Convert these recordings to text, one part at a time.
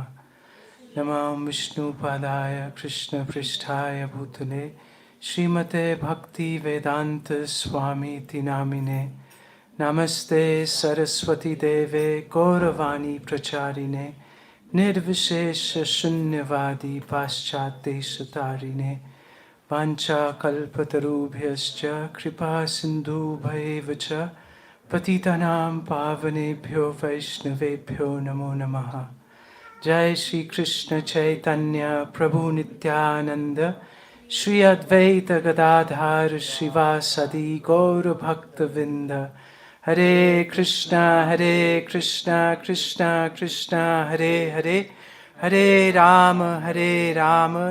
Namaha. Namam Vishnu Padaya Krishna Pristhaya Bhutale Srimate Bhakti Vedanta Swami Tinamine. Namaste Saraswati Deve Gauravani Pracharine Nirvishesha Shunyavadi Paschate Satarine Pancha Kalpatarubhyascha Kripa Sindhu Bhaevacha Patitanam Pavanebhyo Vaishnavebhyo Namo Namaha. Jai Shri Krishna Chaitanya Prabhu Nityananda Shri Advaita Gadadhar Srivasadi Gaura Bhakta Vinda. Hare Krishna Krishna Krishna Hare Hare Hare Rama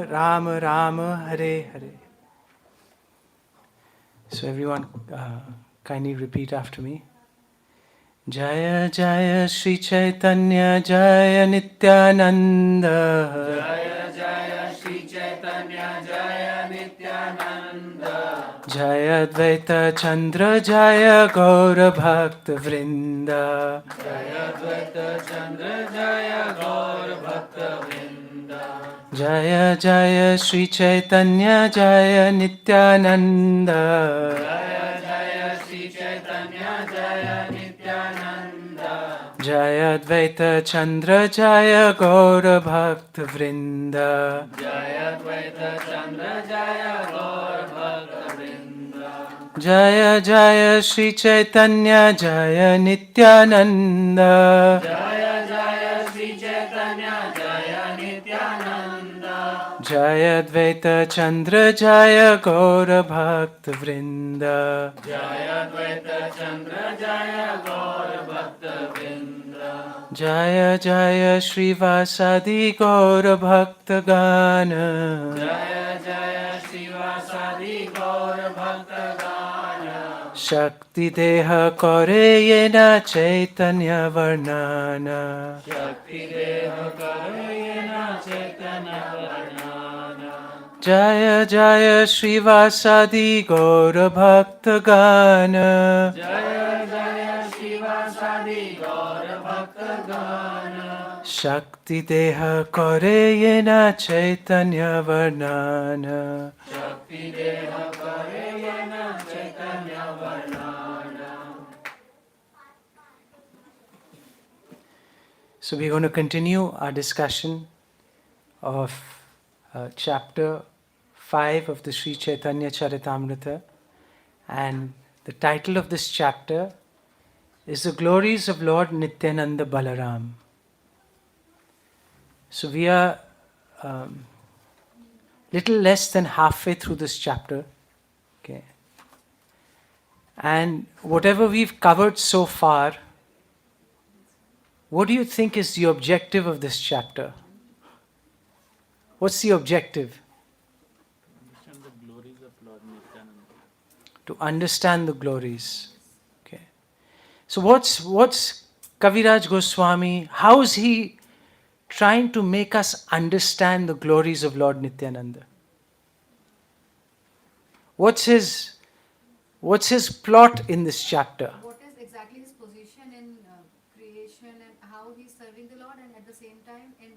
Rama Rama Hare Hare. So everyone kindly repeat after me. Jaya Jaya Shri Chaitanya Jaya Nityananda. Jaya Jaya Shri Chaitanya Jaya Nityananda. Jaya Advaita Chandra Jaya Gaura Bhakta Vrinda. Jaya Advaita Chandra Jaya Gaur Bhakta Vrinda. Jaya Jaya Shri Chaitanya Jaya Nityananda. Jaya Jaya Shri Chaitanya Jaya Nityananda. Jaya Advaita Chandra Jaya Gaura Bhakta Vrinda. Jaya Advaita Chandra Jaya Gaur Bhakta Vrinda. Jaya Jaya Shri Chaitanya Jaya Nityananda. Jaya Jaya Shri Chaitanya Jaya Nityananda. Jaya Advaita Chandra Jaya Gaura Bhakta Vrinda. Jaya Advaita Chandra Jaya Gaur Bhakta Vrinda. Jaya Jaya Shri Vasadi Gaura Bhakta Gana. Jaya Jaya Shiva Sadi Gaur Bhakta Gana. Shakti Deha Kore Yena Chaitanya Varnana. Shakti Deha Karayena Chaitanya Varnana. Jaya Jaya Shri Vasadi Gaura Bhakta Gana. Jaya Jaya Shiva Sadi Gaur Bhakta Gana. Shakti Deha Kore Yena Chaitanya Varnana. Shakti Deha Karayena Chaitanya Varnana. So we're going to continue our discussion of chapter 5 of the Sri Chaitanya Charitamrita, and the title of this chapter is The Glories of Lord Nityananda Balaram. So we are little less than halfway through this chapter, okay, and whatever we've covered so far, what do you think is the objective of this chapter? What's the objective? Understand the glories of Lord Nityananda. To understand the glories. Okay. So what's Kaviraj Goswami, how is he trying to make us understand the glories of Lord Nityananda? What's his plot in this chapter? What is exactly his position in creation and how he's serving the Lord, and at the same time in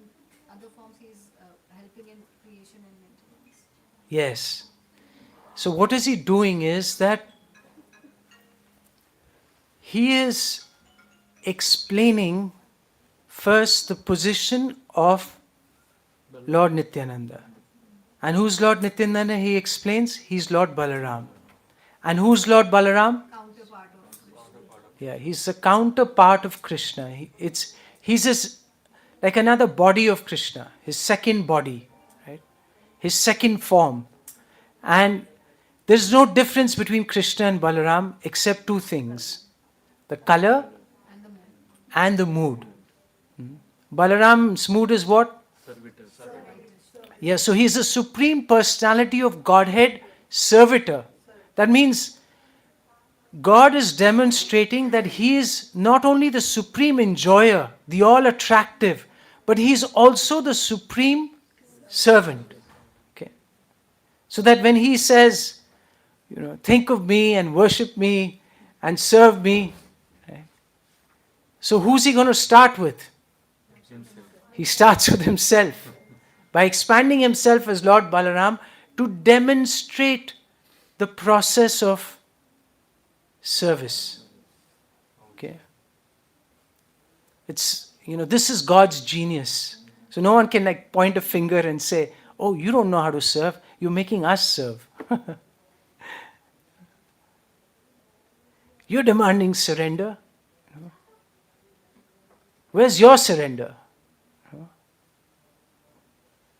other forms he's helping in creation and maintenance? Yes. So what is he doing is that he is explaining first the position of Lord Nityananda. And who's Lord Nityananda? He explains he's Lord Balaram. And who's Lord Balaram? Counterpart of Krishna. Yeah, he's the counterpart of Krishna. He's like another body of Krishna, his second body, right? His second form. And there's no difference between Krishna and Balaram except two things: the color And the moon. and the mood. Balaram's mood is what? Servitor. Yeah, so he's the supreme personality of Godhead, servitor. That means God is demonstrating that he is not only the supreme enjoyer, the all attractive, but he is also the supreme servant. Okay. So that when he says, think of me and worship me and serve me, right? So who's he going to start with? He starts with himself. By expanding himself as Lord Balaram to demonstrate the process of service. Okay. It's, this is God's genius. So no one can point a finger and say, oh, you don't know how to serve. You're making us serve. You're demanding surrender. Where's your surrender?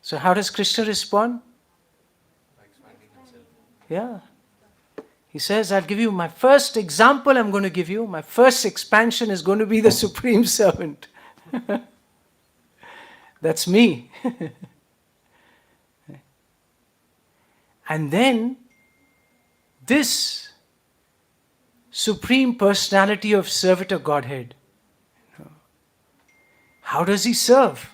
So how does Krishna respond? By expanding himself. Yeah. He says, I'll give you my first example I'm going to give you. My first expansion is going to be the Supreme Servant. That's me. And then, this Supreme Personality of Servitor Godhead, how does he serve?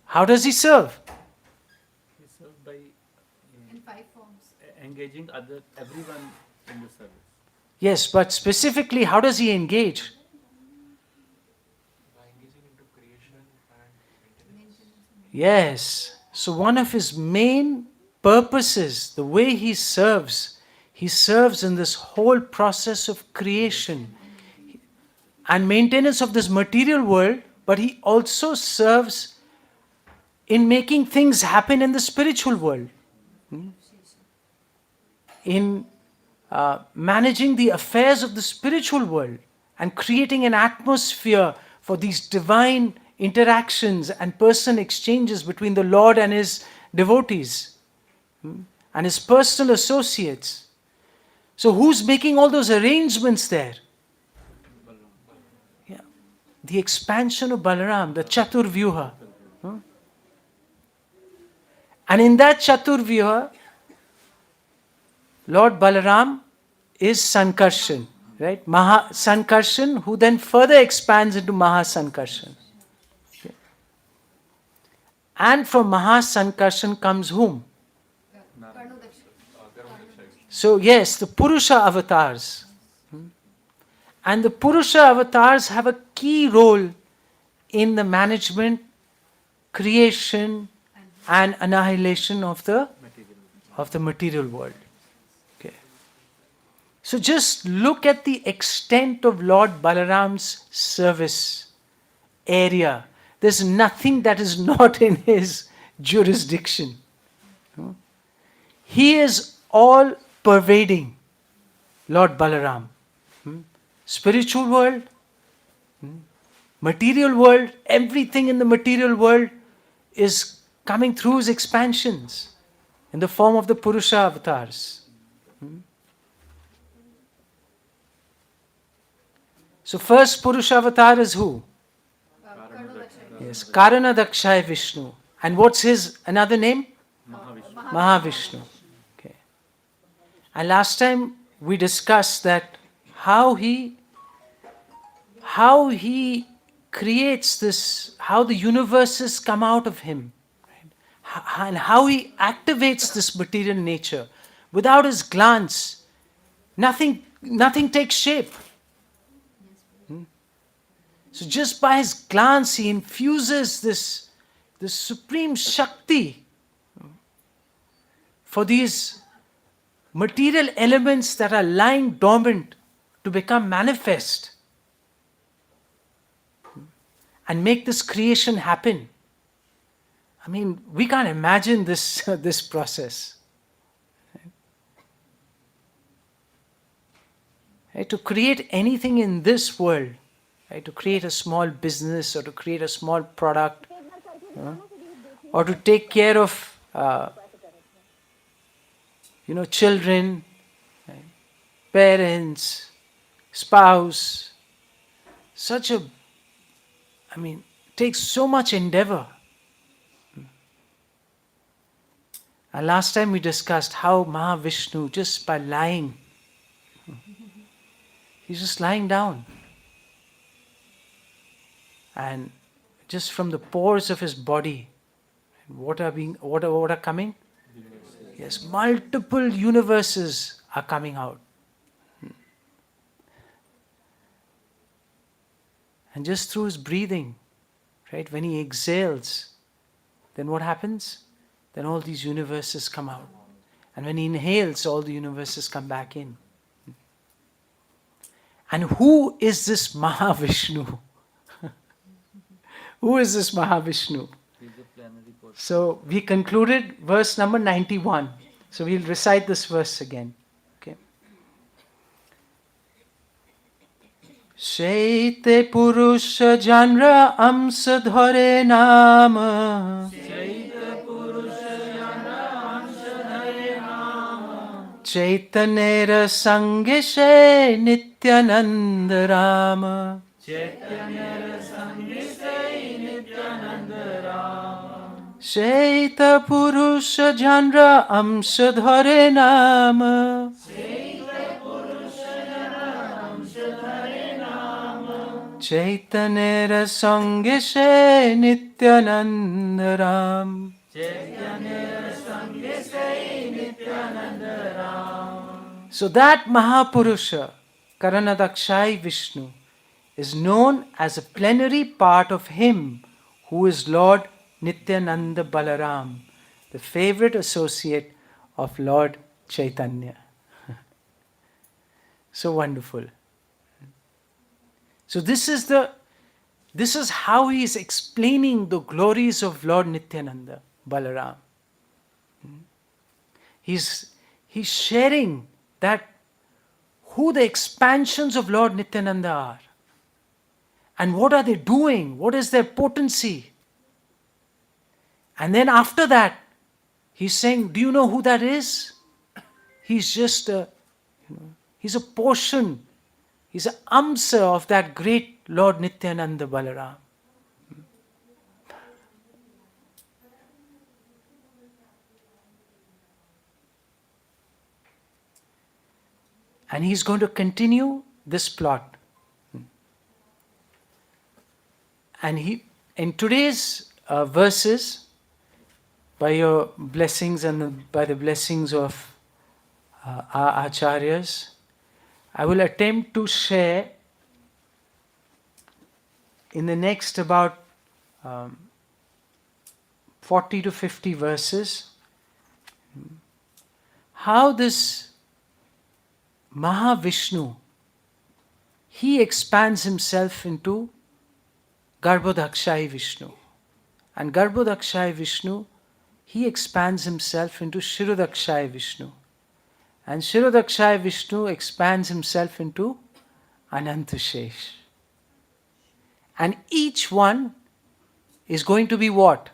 How does he serve? He served by In 5 forms. engaging everyone in the service. Yes, but specifically, how does he engage? By engaging into creation and maintenance. Yes. So one of his main purposes, the way he serves in this whole process of creation and maintenance of this material world, but he also serves in making things happen in the spiritual world. In managing the affairs of the spiritual world and creating an atmosphere for these divine interactions and person exchanges between the Lord and his devotees and his personal associates. So who's making all those arrangements there? Yeah. The expansion of Balaram, the Chaturvyuha. And in that Chaturvyuha, Lord Balaram is Sankarshan, right? Sankarshan, who then further expands into Mahasankarshan. Okay. And from Mahasankarshan comes whom? So yes, the Purusha avatars. And the Purusha avatars have a key role in the management, creation, and annihilation of the material world. Okay. So just look at the extent of Lord Balaram's service area. There's nothing that is not in his jurisdiction. He is all pervading, Lord Balaram. Spiritual world, material world, everything in the material world is coming through his expansions in the form of the Purusha avatars. So first Purusha avatar is who? Yes, Karanadakshaya Vishnu. And what's his another name? Mahavishnu. Okay. And last time we discussed that how he creates this, how the universes come out of him. And how he activates this material nature. Without his glance, nothing takes shape. So just by his glance, he infuses this supreme Shakti for these material elements that are lying dormant to become manifest and make this creation happen. I mean, we can't imagine this process. Right? To create anything in this world, right? To create a small business or to create a small product, or to take care of children, right? Parents, spouse, takes so much endeavor. And last time we discussed how Mahavishnu, just by lying, he's just lying down. And just from the pores of his body, what are coming? Yes, multiple universes are coming out. And just through his breathing, right, when he exhales, then what happens? Then all these universes come out. And when he inhales, all the universes come back in. And who is this Mahavishnu? Who is this Mahavishnu? He's the plenary portion. So we concluded verse number 91. So we'll recite this verse again. Okay. Shaite Purusha Janra Amsa Dhare Nama Chaitanera Sange She Nityananda Rama Shaita Purusha Janra Amsa Dhare Nama Chaitanera Sange She Nityananda Ram. So that Mahapurusha, Karanadakshai Vishnu, is known as a plenary part of him who is Lord Nityananda Balaram, the favorite associate of Lord Chaitanya. So wonderful. So this is how he is explaining the glories of Lord Nityananda Balaram. He's sharing that who the expansions of Lord Nityananda are. And what are they doing? What is their potency? And then after that, he's saying, do you know who that is? He's just he's a portion, he's an amsa of that great Lord Nityananda Balaram. And he's going to continue this plot. And in today's verses, by your blessings and by the blessings of our acharyas, I will attempt to share in the next about 40 to 50 verses how this Mahavishnu, he expands himself into Garbhodakshai Vishnu. And Garbhodakshai Vishnu, he expands himself into Shirodakshai Vishnu. And Shirodakshai Vishnu expands himself into Anantashesh. And each one is going to be what?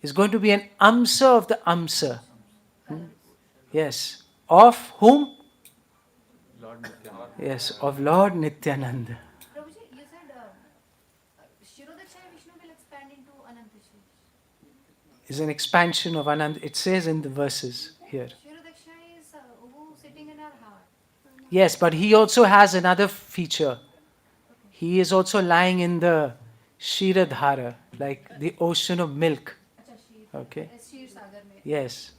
Is going to be an amsa of the amsa. Yes. Of whom? Lord Nityananda. Yes, of Lord Nityananda. Prabhuji, you said Shirodakshaya Vishnu will expand into Anantashesh. Is an expansion of Anand. It says in the verses here. Shirodakshaya is who sitting in our heart. Yes, but he also has another feature. He is also lying in the Shiradhara, like the ocean of milk. Acha, Shir. Okay. Shir Sagar mein. Yes.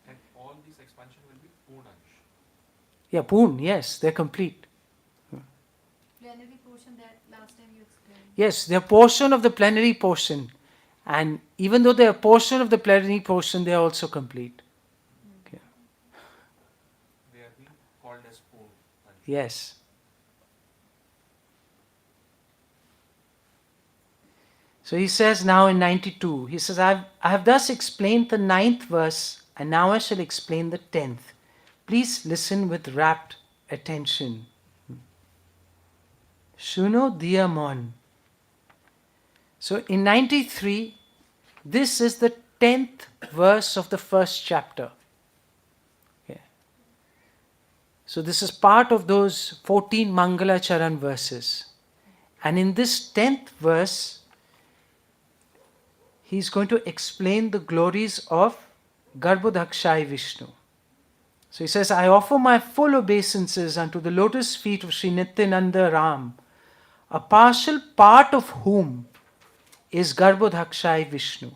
And all these expansion will be Purnansh. Yeah, Poon, yes, they're complete. Plenary portion that last time you explained. Yes, they're portion of the plenary portion. And even though they're a portion of the plenary portion, they are also complete. Okay. They are being called as Purnansh. Yes. So he says now in 92, he says, I have thus explained the 9th verse, and now I shall explain the 10th. Please listen with rapt attention. Shuno diyamon. So in 93, this is the 10th verse of the first chapter. Okay. So this is part of those 14 Mangala Charan verses. And in this 10th verse, he's going to explain the glories of Garbhodakshai Vishnu. So he says, I offer my full obeisances unto the lotus feet of Sri Nityananda Ram, a partial part of whom is Garbhodakshai Vishnu.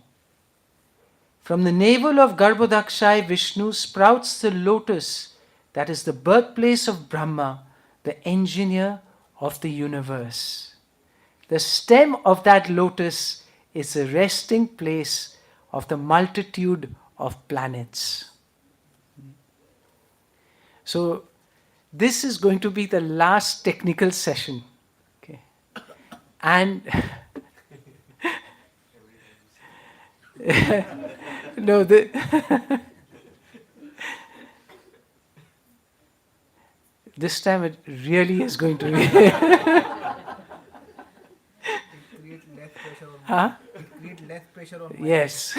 From the navel of Garbhodakshai Vishnu sprouts the lotus that is the birthplace of Brahma, the engineer of the universe. The stem of that lotus is the resting place of the multitude of planets. So, this is going to be the last technical session. Okay. And no, this time it really is going to be. Create less pressure on Huh? It create less pressure on my Yes.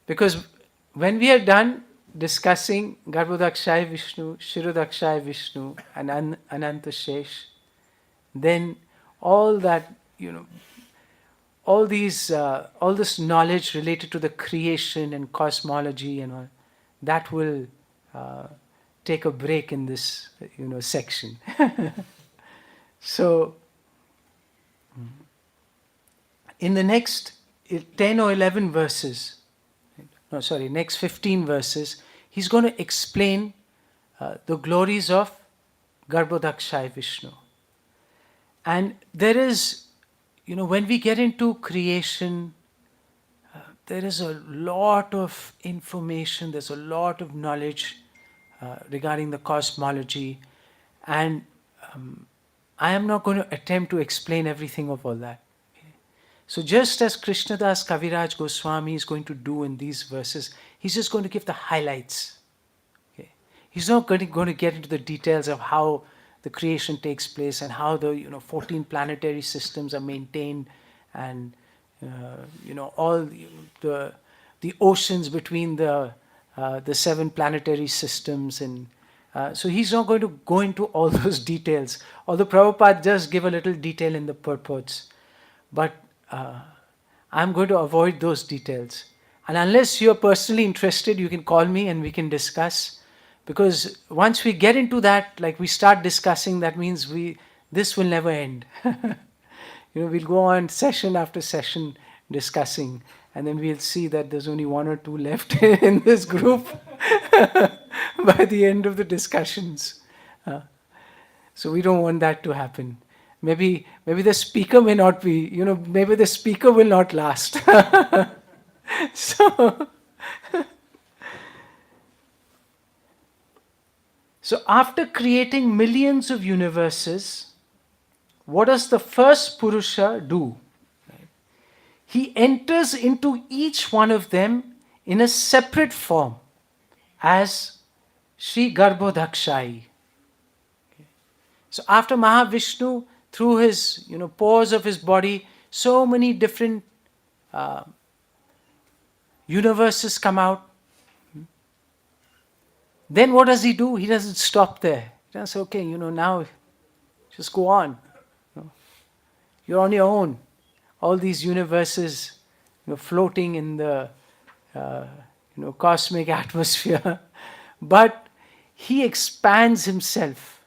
Because when we are done discussing Garbhodakshay Vishnu, Shirodakshay Vishnu, and Ananta Shesh, then all that, all this knowledge related to the creation and cosmology and all, that will take a break in this, section. So, in the next 10 or 11 verses, next 15 verses, he's going to explain the glories of Garbhodakshay Vishnu. And there is, when we get into creation, there is a lot of information, there's a lot of knowledge regarding the cosmology, and I am not going to attempt to explain everything of all that. So just as Krishnadas Kaviraj Goswami is going to do in these verses, he's just going to give the highlights. Okay. He's not going to get into the details of how the creation takes place and how the 14 planetary systems are maintained, and all the oceans between the 7 planetary systems, and so he's not going to go into all those details. Although Prabhupada does give a little detail in the purports, but I'm going to avoid those details. And unless you're personally interested, you can call me and we can discuss. Because once we get into that, like we start discussing, that means this will never end. We'll go on session after session discussing, and then we'll see that there's only 1 or 2 left in this group by the end of the discussions. So we don't want that to happen. Maybe the speaker may not be, maybe the speaker will not last. So after creating millions of universes, what does the first Purusha do? He enters into each one of them in a separate form as Sri Garbhodakshayi. So after Mahavishnu, through his pores of his body, so many different universes come out. Then what does he do? He doesn't stop there. He doesn't say, okay, now just go on. You're on your own. All these universes floating in the cosmic atmosphere. But he expands himself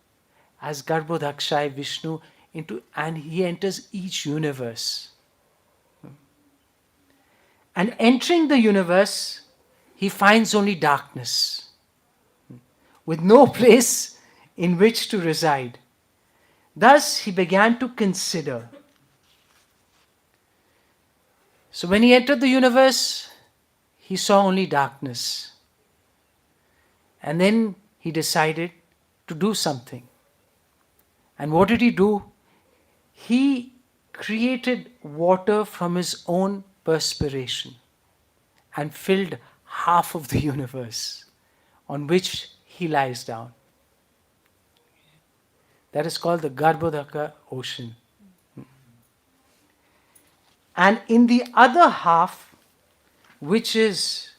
as Garbhodakshay Vishnu and he enters each universe. And entering the universe, he finds only darkness, with no place in which to reside. Thus he began to consider. So when he entered the universe, he saw only darkness. And then he decided to do something. And what did he do? He created water from his own perspiration and filled half of the universe, on which he lies down. That is called the Garbhodaka ocean. And in the other half, which is,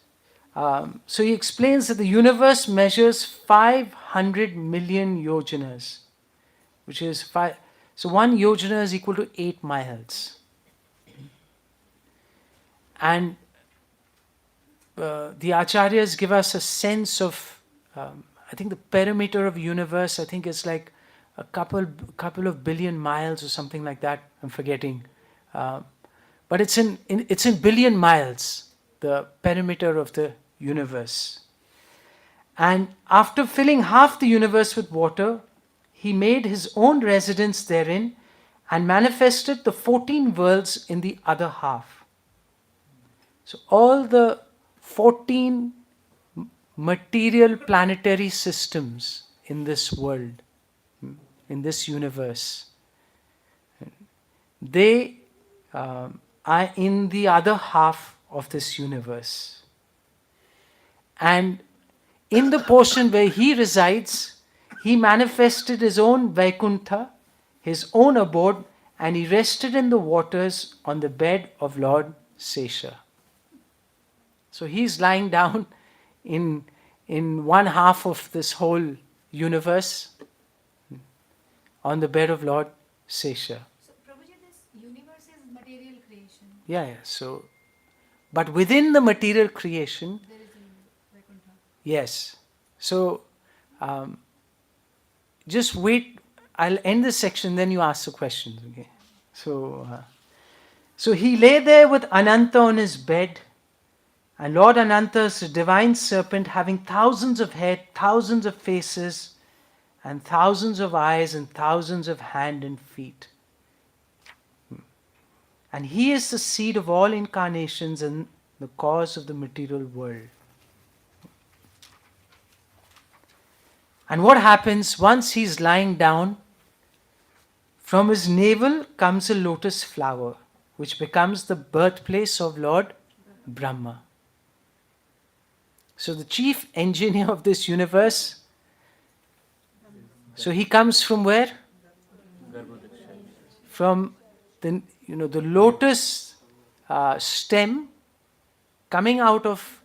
so he explains that the universe measures 500 million yojanas, which is so 1 yojana is equal to 8 miles. And the acharyas give us a sense of, I think the perimeter of universe, I think it's like a couple of billion miles or something like that. I'm forgetting. But it's in billion miles, the perimeter of the universe. And after filling half the universe with water, he made his own residence therein and manifested the 14 worlds in the other half. So all the 14 material planetary systems in this world, in this universe, they are in the other half of this universe. And in the portion where he resides, he manifested his own Vaikuntha, his own abode, and he rested in the waters on the bed of Lord Sesha. So he's lying down in one half of this whole universe on the bed of Lord Sesha. So, Prabhuji, this universe is material creation. Yeah. So, but within the material creation, There is a Vaikuntha. yes. So, just wait. I'll end this section, then you ask the questions. Okay. So he lay there with Ananta on his bed, and Lord Ananta is a divine serpent having thousands of heads, thousands of faces, and thousands of eyes, and thousands of hands and feet. And he is the seed of all incarnations and the cause of the material world. And what happens once he's lying down? From his navel comes a lotus flower, which becomes the birthplace of Lord Brahma. So the chief engineer of this universe, so he comes from where? From the lotus stem coming out of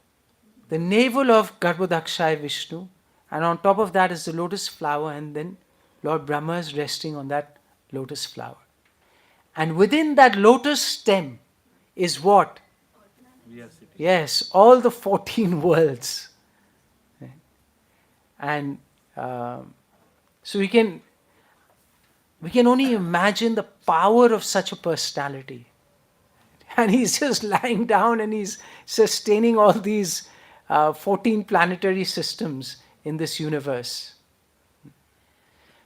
the navel of Garbhodakshaya Vishnu, and on top of that is the lotus flower, and then Lord Brahma is resting on that lotus flower. And within that lotus stem is what? Yes, all the 14 worlds. And so we can only imagine the power of such a personality. And he's just lying down and he's sustaining all these 14 planetary systems in this universe.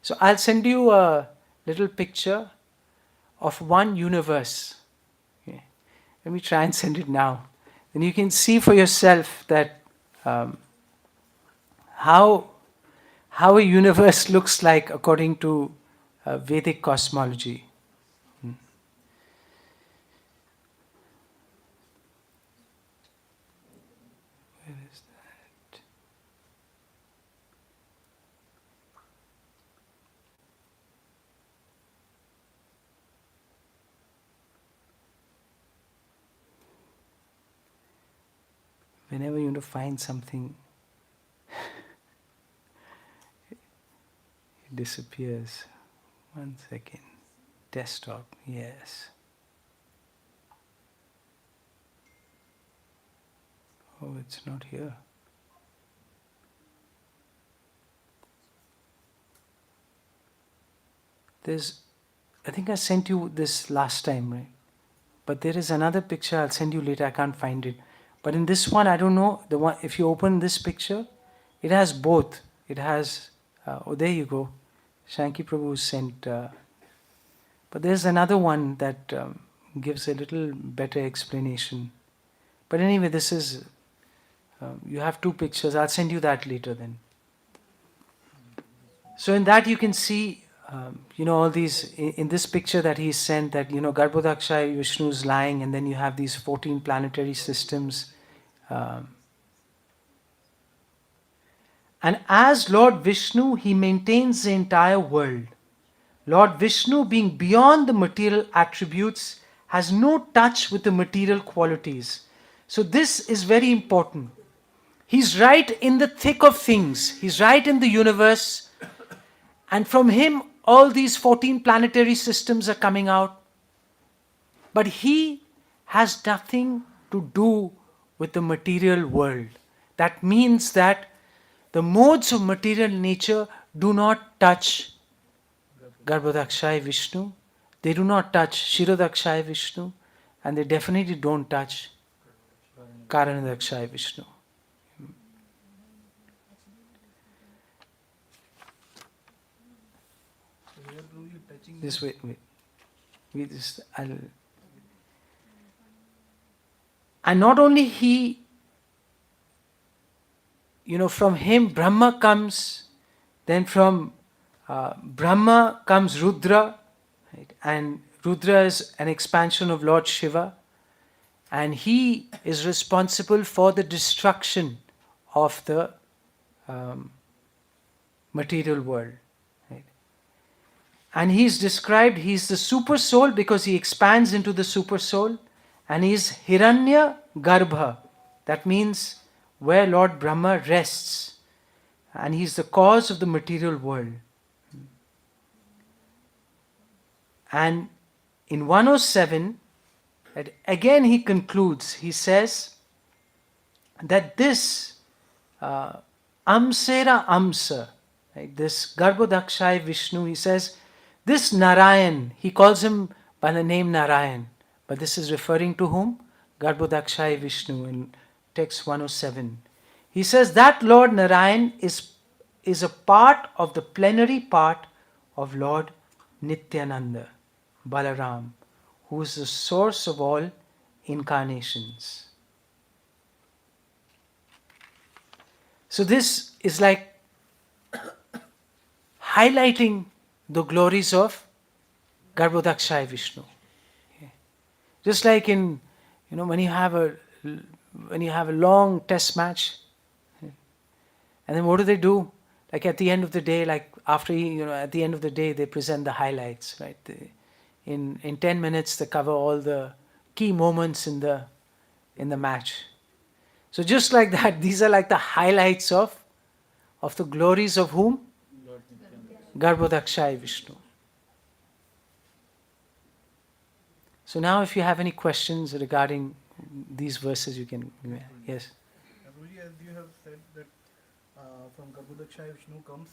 So I'll send you a little picture of one universe. Okay. Let me try and send it now. Then you can see for yourself that how a universe looks like according to Vedic cosmology. Where is that? Whenever you want to find something, it disappears. 1 second. Desktop, yes. Oh, it's not here. I think I sent you this last time, right? But there is another picture I'll send you later, I can't find it. But in this one, I don't know, the one, if you open this picture, it has both. It has, there you go. Shanki Prabhu sent, but there's another one that gives a little better explanation. But anyway, this is, you have two pictures, I'll send you that later then. So in that you can see, all these, in this picture that he sent, that, Garbhodakshaya Vishnu is lying, and then you have these 14 planetary systems. And as Lord Vishnu, he maintains the entire world. Lord Vishnu, being beyond the material attributes, has no touch with the material qualities. So this is very important. He's right in the thick of things. He's right in the universe. And from him, all these 14 planetary systems are coming out. But he has nothing to do with the material world. That means that the modes of material nature do not touch Garbhodakshaya Vishnu, they do not touch Shirodakshaya Vishnu, and they definitely don't touch Karanadakshaya Vishnu. touching. Just wait. We just, and not only he, from him Brahma comes, then from Brahma comes Rudra, right? And Rudra is an expansion of Lord Shiva, and he is responsible for the destruction of the material world. Right? And he is described, he is the super soul because he expands into the super soul, and he is Hiranya Garbha, that means where Lord Brahma rests, and he is the cause of the material world. And in 107, again he concludes, he says that this Amsera Amsa, right, this Garbhodakshaya Vishnu, he says, this Narayan, he calls him by the name Narayan, but this is referring to whom? Garbhodakshaya Vishnu in text 107. He says that Lord Narayan is a part of the plenary part of Lord Nityananda, Balaram, who is the source of all incarnations. So this is like highlighting the glories of Garbhodakshaya Vishnu. Okay. Just like in, when you have a long test match, okay, and then what do? Like at the end of the day, like after, at the end of the day, they present the highlights, right? In 10 minutes, they cover all the key moments in the match. So just like that, these are like the highlights of the glories of whom? Lord Nityananda. Garbhodakshaya Vishnu. So now if you have any questions regarding these verses, you can, yes. Guruji, as you have said that from Garbhodakshaya Vishnu comes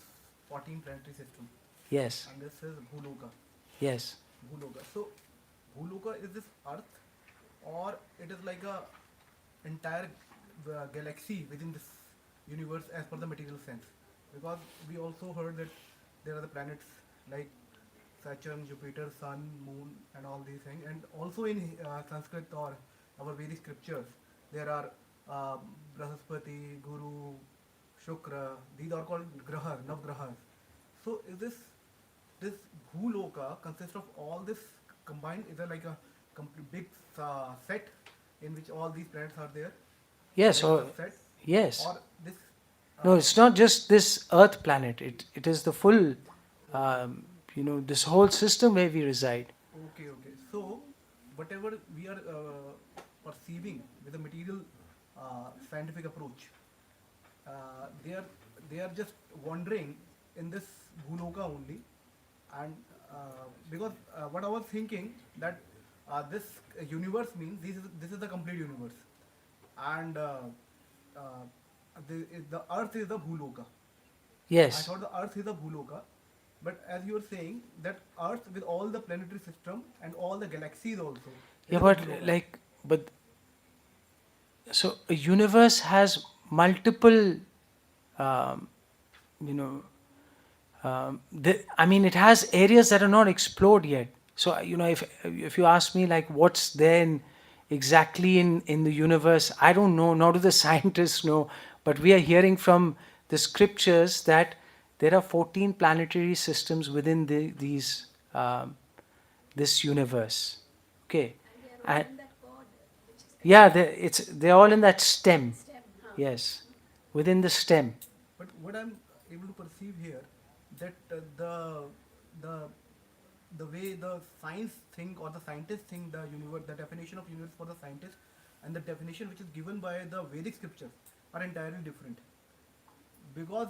14 planetary systems. Yes, And this is Bhuloka. yes. Bhuloka. So, Bhuloka is this Earth, or it is like a entire galaxy within this universe as per the material sense? Because we also heard that there are the planets like Saturn, Jupiter, Sun, Moon, and all these things. And also in Sanskrit or our Vedic scriptures, there are Vrajeswari, Guru, Shukra. These are called Grahas, Navgrahas. So, is this Bhuloka consists of all this combined? Is there like a big set in which all these planets are there? Yes, Like or a set? yes. Or this? No, it's not just this Earth planet. It is the full, this whole system where we reside. Okay. So, whatever we are perceiving with a material scientific approach, they are just wandering in this Bhuloka only. And because what I was thinking that this universe means this is the complete universe, and the Earth is the Bhuloka. I Yes. thought the Earth is the Bhuloka, but as you were saying that Earth with all the planetary system and all the galaxies also. Yeah, is but Bhuloka. so a universe has multiple, um, you know, it has areas that are not explored yet. So, if you ask me like what's there exactly in the universe, I don't know, nor do the scientists know, but we are hearing from the scriptures that there are 14 planetary systems within this universe. Okay. And yeah, they're all in that stem. Yes, within the stem. But what I'm able to perceive here, that the way the science think or the scientists think the universe, the definition of universe for the scientists and the definition which is given by the Vedic scriptures are entirely different. Because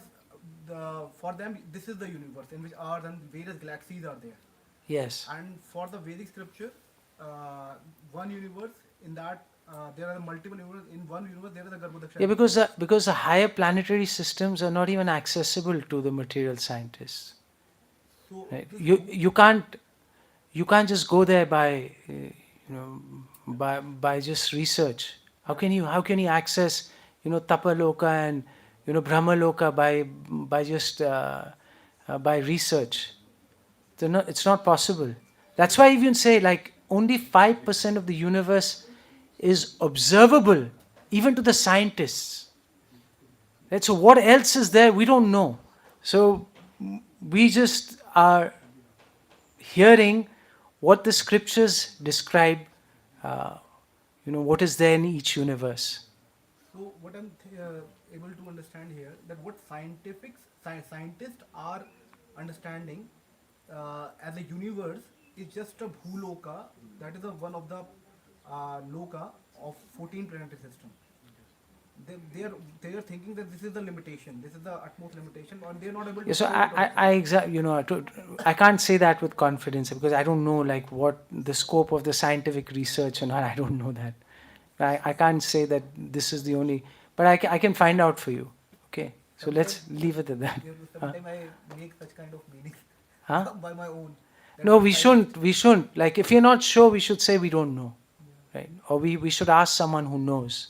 for them this is the universe in which are and various galaxies are there. Yes. And for the Vedic scripture, one universe in that there are multiple universes. In one universe there is a Garbhodakshaya. Yeah, because the higher planetary systems are not even accessible to the material scientists. So Right? this You can't just go there by by just research. How can you access Tapaloka and Brahmaloka by just by research? It's not possible. That's why I even say like only 5% of the universe is observable even to the scientists. Right? So what else is there? We don't know. So we just are hearing what the scriptures describe, what is there in each universe. So what I'm able to understand here, that what scientists are understanding as a universe is just a bhuloka, that is one of the loka of 14 planetary system. They are thinking that this is the limitation, this is the utmost limitation, and they are not able to. Yeah, so I can't say that with confidence because I don't know like what the scope of the scientific research and all. I don't know that. I can't say that this is the only, but I can find out for you. Okay, so let's leave it at that. Sometimes I make such kind of meanings Huh? by my own. No, we shouldn't. We shouldn't. Like if you're not sure, we should say we don't know, right? Or we should ask someone who knows.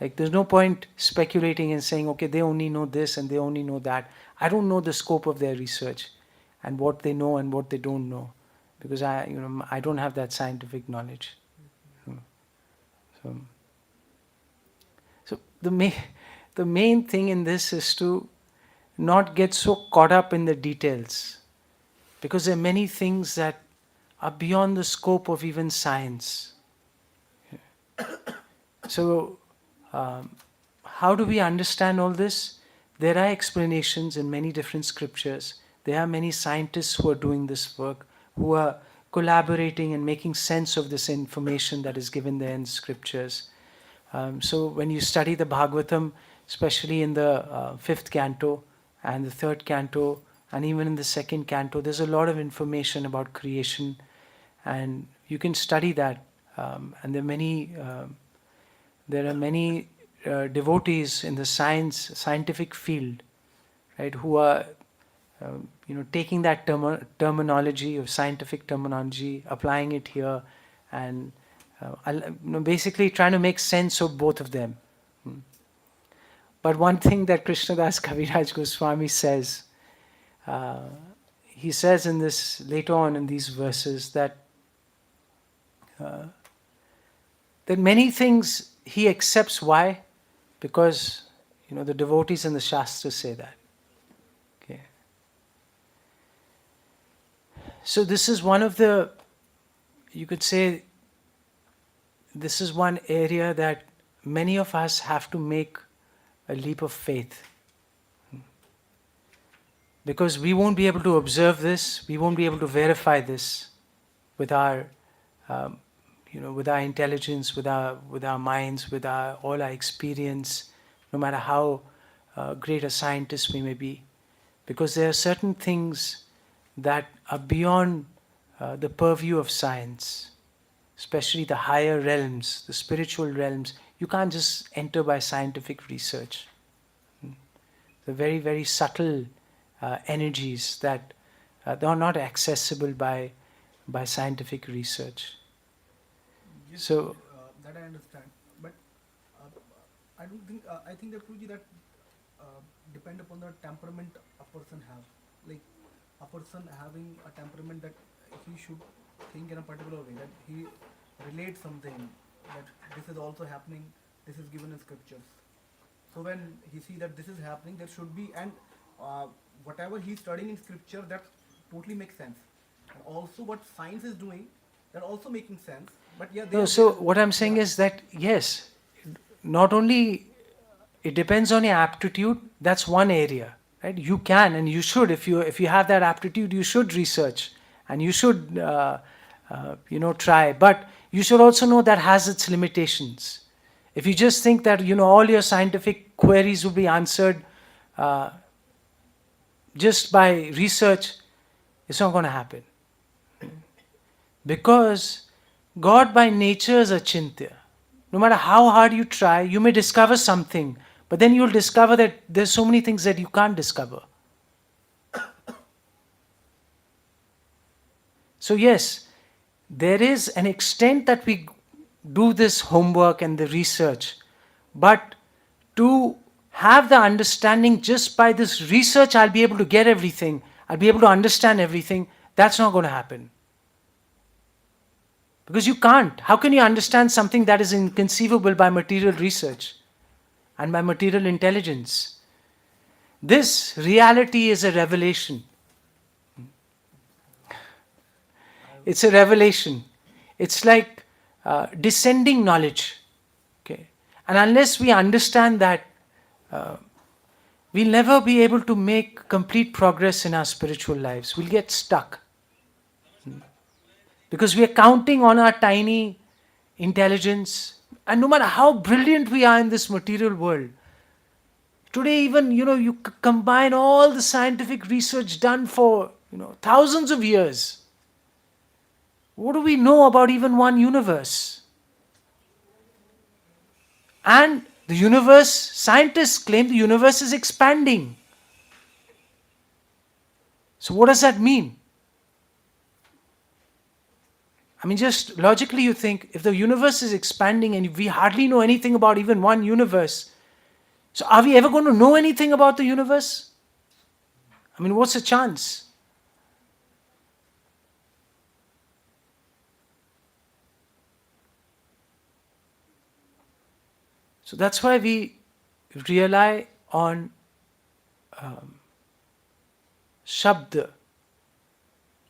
Like there's no point speculating and saying, okay, they only know this and they only know that. I don't know the scope of their research and what they know and what they don't know, because I don't have that scientific knowledge. So the main thing in this is to not get so caught up in the details, because there are many things that are beyond the scope of even science. So how do we understand all this? There are explanations in many different scriptures. There are many scientists who are doing this work, who are collaborating and making sense of this information that is given there in scriptures. So when you study the Bhagavatam, especially in the 5th canto and the 3rd canto, and even in the 2nd canto, there's a lot of information about creation, and you can study that. And there are many devotees in the scientific field, right, who are taking that terminology of scientific terminology, applying it here, and basically trying to make sense of both of them. But one thing that Krishnadas Kaviraj Goswami says, he says in this later on in these verses that many things he accepts. Why? Because the devotees and the Shastras say that. Okay. So this is one of the, you could say, this is one area that many of us have to make a leap of faith. Because we won't be able to observe this, we won't be able to verify this with our with our intelligence, with our minds, with all our experience, no matter how great a scientist we may be. Because there are certain things that are beyond the purview of science, especially the higher realms, the spiritual realms. You can't just enter by scientific research. The very, very subtle energies that they are not accessible by scientific research. Yes, So that I understand, but I don't think I think that Guruji, that depend upon the temperament a person have. Like a person having a temperament that he should think in a particular way, that he relates something, that this is also happening, this is given in scriptures. So when he see that this is happening, there should be, and whatever he's studying in scripture, that totally makes sense. And also what science is doing, that also making sense. But yeah, no, so what I'm saying is that yes, not only it depends on your aptitude. That's one area, right? You can and you should, if you have that aptitude, you should research and you should try. But you should also know that has its limitations. If you just think that all your scientific queries will be answered just by research, it's not going to happen. Because God by nature is achintya. No matter how hard you try, you may discover something, but then you'll discover that there's so many things that you can't discover. So yes, there is an extent that we do this homework and the research, but to have the understanding just by this research, I'll be able to get everything, I'll be able to understand everything, That's not going to happen. Because you can't. How can you understand something that is inconceivable by material research and by material intelligence? This reality is a revelation. It's a revelation. It's like descending knowledge. Okay? And unless we understand that, we'll never be able to make complete progress in our spiritual lives. We'll get stuck. Because we are counting on our tiny intelligence. And no matter how brilliant we are in this material world, today even, you combine all the scientific research done for, thousands of years. What do we know about even one universe? And the universe, scientists claim the universe is expanding. So what does that mean? I mean, just logically you think, if the universe is expanding and we hardly know anything about even one universe, so are we ever going to know anything about the universe? I mean, what's the chance? So that's why we rely on Shabda,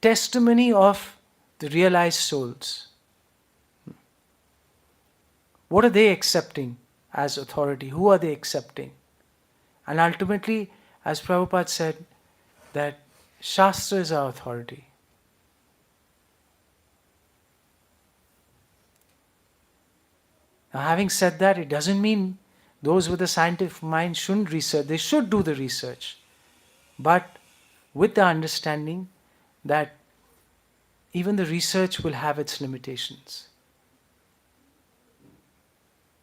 testimony of the realized souls. What are they accepting as authority? Who are they accepting? And ultimately, as Prabhupada said, that Shastra is our authority. Now, having said that, it doesn't mean those with a scientific mind shouldn't research. They should do the research. But with the understanding that even the research will have its limitations.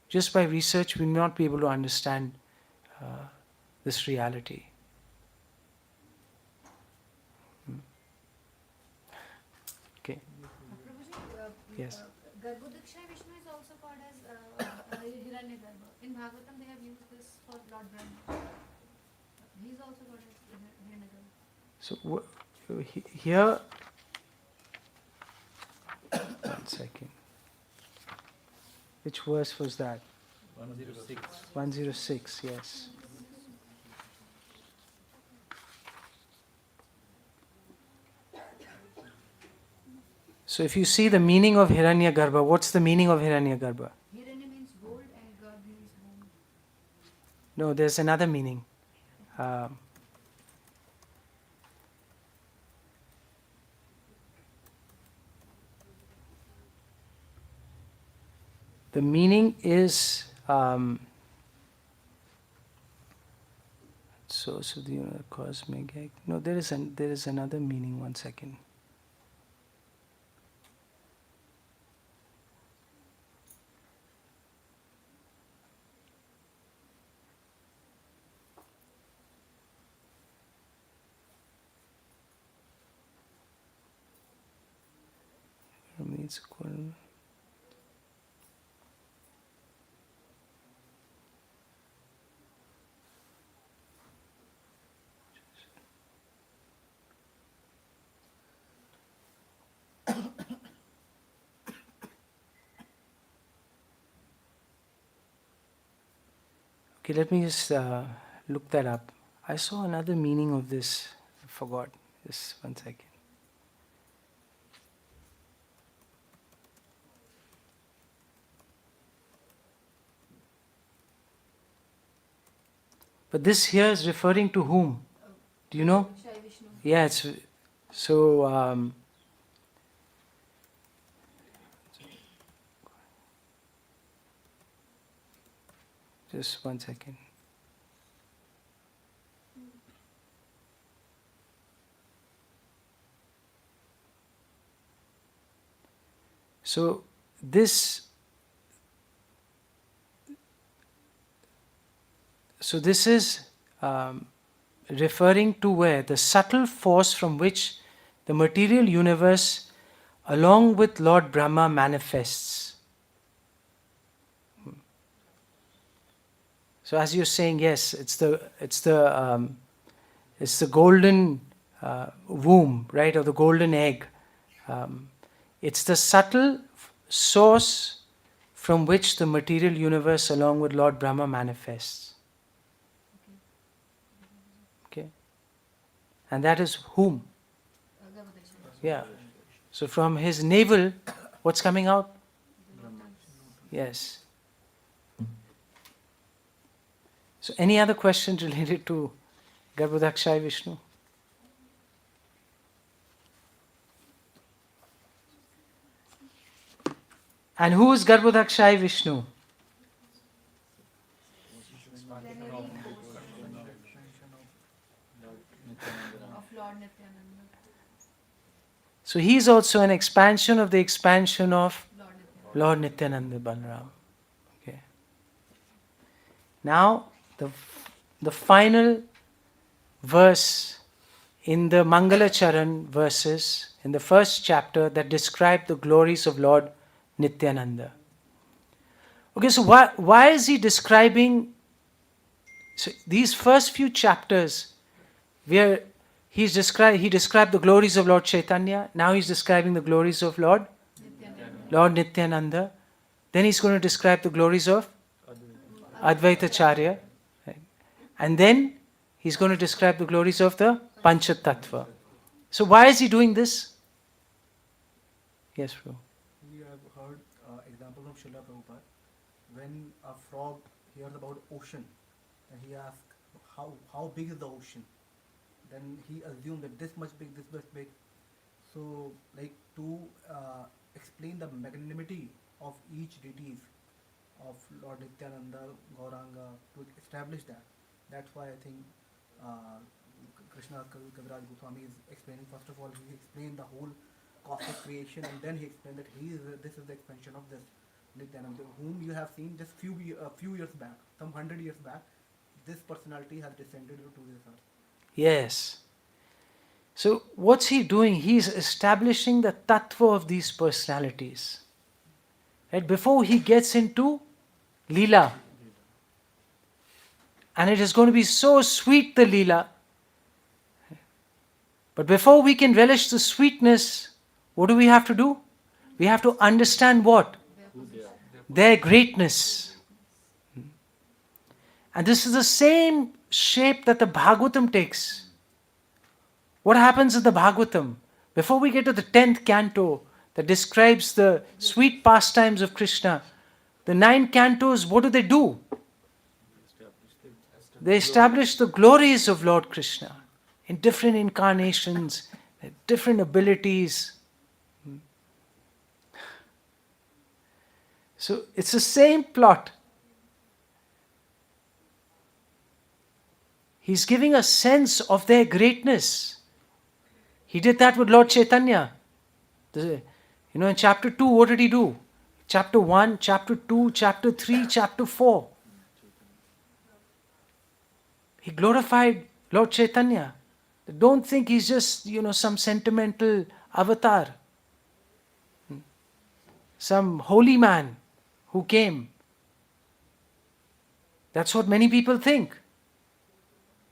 Just by research, we will not be able to understand this reality. Okay. Prabhuji, Yes. Garbhodaksha Vishnu is also called as Hiranyagarbha. In Bhagavatam they have used this for Lord Brahma. He is also called as Hiranyagarbha. So here, one second. Which verse was that? 106. 106, yes. So if you see the meaning of Hiranyagarbha, what's the meaning of Hiranyagarbha? Hiranya means gold and Garbh means womb. No, there's another meaning. The meaning is so the cosmic. No, there is another meaning. One second. It's called. Okay, let me just look that up. I saw another meaning of this. I forgot. Just one second. But this here is referring to whom? Do you know? Shai Vishnu. Yeah, it's so. Just one second. So this. So this is referring to where? The subtle force from which the material universe, along with Lord Brahma, manifests. So as you're saying, yes, it's the golden womb, right, or the golden egg. It's the subtle source from which the material universe along with Lord Brahma manifests. Okay? And that is whom? Yeah. So from his navel, what's coming out? Yes. So any other questions related to Garbhodakshai Vishnu? And who is Garbhodakshai Vishnu? Of Lord Nityananda. So he is also an expansion of the expansion of Lord Nityananda. Lord Nityananda Balaram. Okay. Now, the final verse in the Mangala Charan verses in the first chapter that describe the glories of Lord Nityananda. Okay, so why is he describing? So these first few chapters, where he described the glories of Lord Chaitanya. Now he's describing the glories of Lord Nityananda. Then he's going to describe the glories of Advaitacharya. Right? And then he's going to describe the glories of the Panchatattva. So why is he doing this? Yes, bro. We have heard example from Srila Prabhupada. When a frog hears about ocean and he asks, how big is the ocean? Then he assumed that this much big, this much big. So, like to explain the magnanimity of each deities of Lord Nityananda, Gauranga, to establish that. That's why I think Krishna Kaviraj Goswami is explaining. First of all, he explained the whole cosmic creation, and then he explained that this is the expansion of this Nityananda, whom you have seen just few years back, some 100 years back. This personality has descended to this earth. Yes. So what's he doing? He's establishing the tattva of these personalities. Right? Before he gets into Lila. And it is going to be so sweet, the Lila. But before we can relish the sweetness, what do we have to do? We have to understand what? Their greatness. And this is the same shape that the Bhagavatam takes. What happens in the Bhagavatam? Before we get to the 10th canto that describes the sweet pastimes of Krishna, the 9 cantos, what do? They establish the glories of Lord Krishna in different incarnations, different abilities. So it's the same plot. He's giving a sense of their greatness. He did that with Lord Chaitanya. In chapter 2, what did he do? Chapter 1, chapter 2, chapter 3, chapter 4. He glorified Lord Chaitanya. Don't think he's just, some sentimental avatar. Some holy man who came. That's what many people think.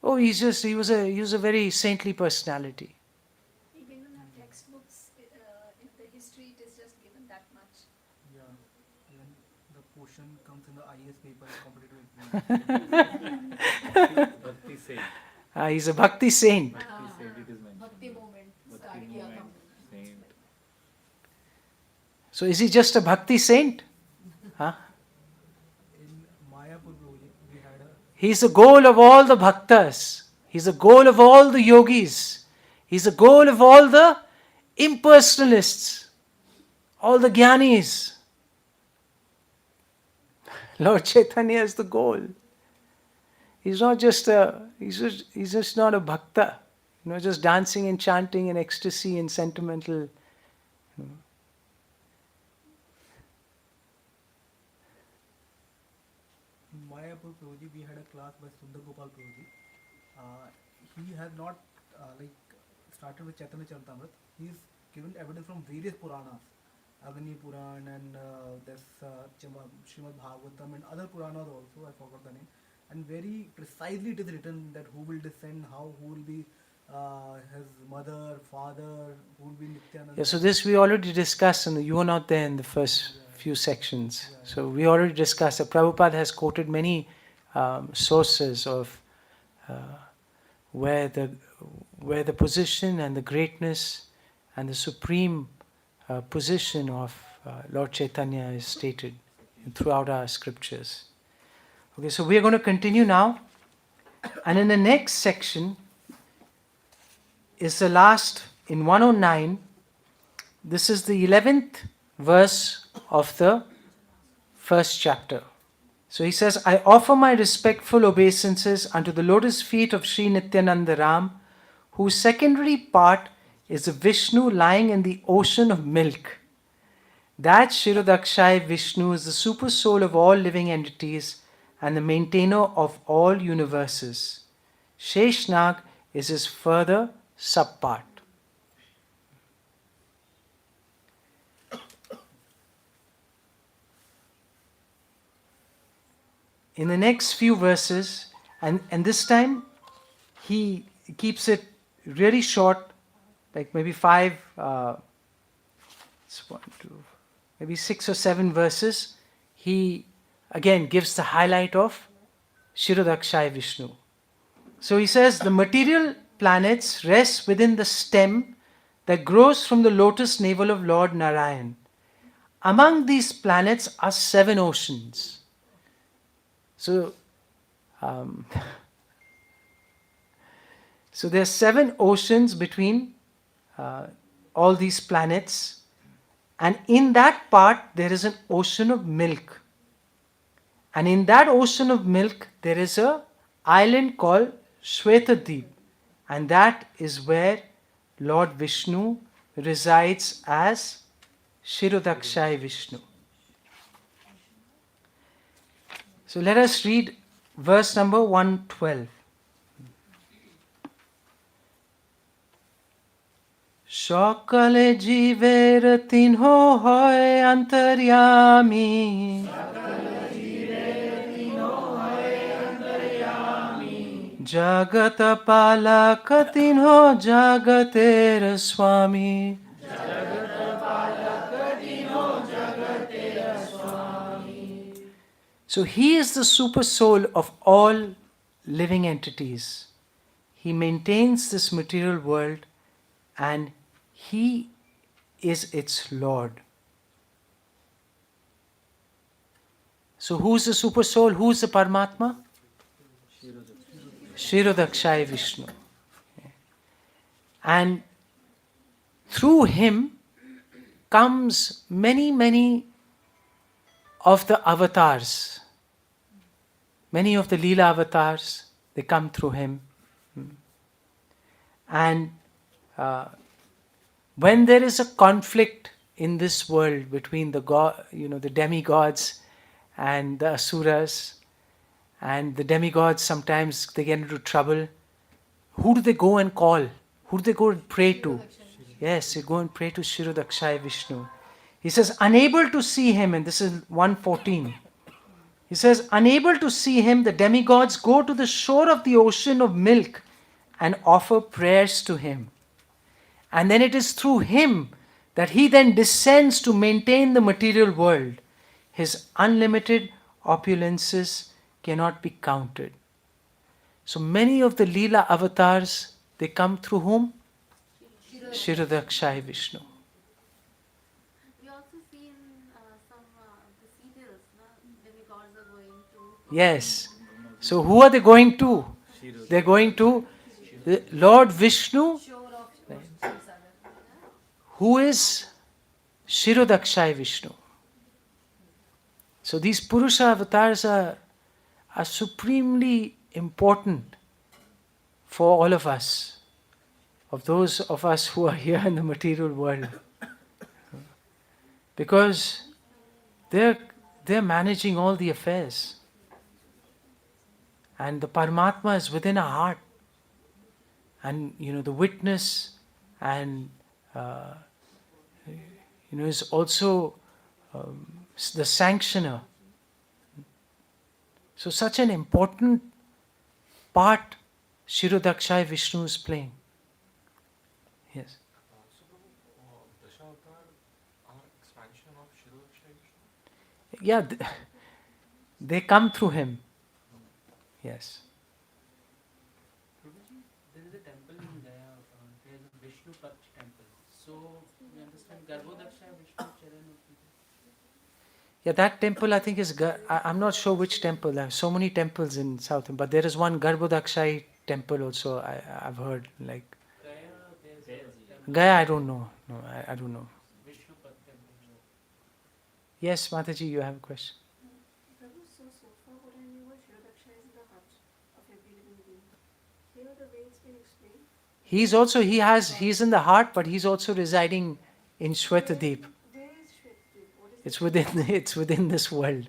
Oh, he was a very saintly personality. We even have textbooks, in the history it is just given that much. Yeah, when the portion comes in the IS paper, competitive exam. Bhakti saint. He's a bhakti saint. Bhakti saint, it is mentioned. Bhakti movement Bhakti started movement, here. saint. So is he just a bhakti saint? Huh? In Mayapur, we had a He's the goal of all the bhaktas. He's the goal of all the yogis. He's the goal of all the impersonalists, all the jnanis. Lord Chaitanya is the goal. He's not just he's just not a bhakta, just dancing and chanting in ecstasy and sentimental. in Mayapur Prabhuji, we had a class by Sundar Gopal Prabhuji. He has not started with Chaitanya Charitamrita. He's given evidence from various Puranas, Agni Puran and this Srimad Bhagavatam and other Puranas also. I forgot the name. And very precisely it is written that who will descend, who will be his mother, father, who will be Nityananda. Yeah, so this we already discussed, and you were not there in the first few sections. So we already discussed that Prabhupada has quoted many sources of where the position and the greatness and the supreme position of Lord Chaitanya is stated throughout our scriptures. Okay, so we are going to continue now, and in the next section is the last, in 109. This is the 11th verse of the first chapter. So he says, I offer my respectful obeisances unto the lotus feet of Sri Nityananda Ram, whose secondary part is the Vishnu lying in the ocean of milk. That Shirodakshai Vishnu is the super soul of all living entities and the maintainer of all universes. Sheshnag is his further subpart. In the next few verses, and this time he keeps it really short, like maybe maybe 6 or 7 verses. He again gives the highlight of Shirodakshai Vishnu. So he says, the material planets rest within the stem that grows from the lotus navel of Lord Narayan. Among these planets are 7 oceans. So there are 7 oceans between all these planets, and in that part there is an ocean of milk. And in that ocean of milk there is an island called Shwetadip, and that is where Lord Vishnu resides as Shirodakshai Vishnu. So let us read verse number 112. Shakale jiver tinho hoy antaryami. Jagata palaka tinho jagater swami. So he is the super soul of all living entities. He maintains this material world and he is its Lord. So who is the super soul? Who is the Paramatma? Shirodakshai Vishnu. And through him comes many of the avatars. Many of the Lila avatars, they come through him. And when there is a conflict in this world between the the demigods and the asuras, and the demigods sometimes they get into trouble, who do they go and call? Who do they go and pray to? Yes, they go and pray to Shirodakshai Vishnu. He says, unable to see him, and this is 114. He says, unable to see him, the demigods go to the shore of the ocean of milk and offer prayers to him. And then it is through him that he then descends to maintain the material world. His unlimited opulences cannot be counted. So many of the Leela avatars, they come through whom? Shirodakshai Vishnu. We also see in some the serials, demigods are going to. Yes. So who are they going to? They're going to Lord Vishnu, Shore of Samsara. who is Shirodakshai Vishnu. So these Purusha avatars are supremely important for all of us, of those of us who are here in the material world. Because they're managing all the affairs. And the Paramatma is within our heart. And the witness and is also the sanctioner. So such an important part Shirodakshai Vishnu is playing. Yes. So, Prabhu, Dasha Avatar are expansion of Shri Vishnu? Yeah, they come through him. Yes. Prabhuji, there is a temple in Gaya, there is a Vishnu Paksh temple. So, we understand Garbhodaksha Vishnu Charan. Yeah, that temple I think is, I'm not sure which temple. There are so many temples in South, but there is one Garbhodakshai temple also, I've heard. Like Gaya, there is a temple. Gaya, I don't know. No, I don't know. Vishnu Paksh temple. Yes, Mataji, you have a question? Prabhu, so far what I knew was Shiradaksha is the heart of every living being. Here the way it's been explained. He's in the heart, but he's also residing in Shwetadeep. Where is Shwetadeep? What is It's within this world.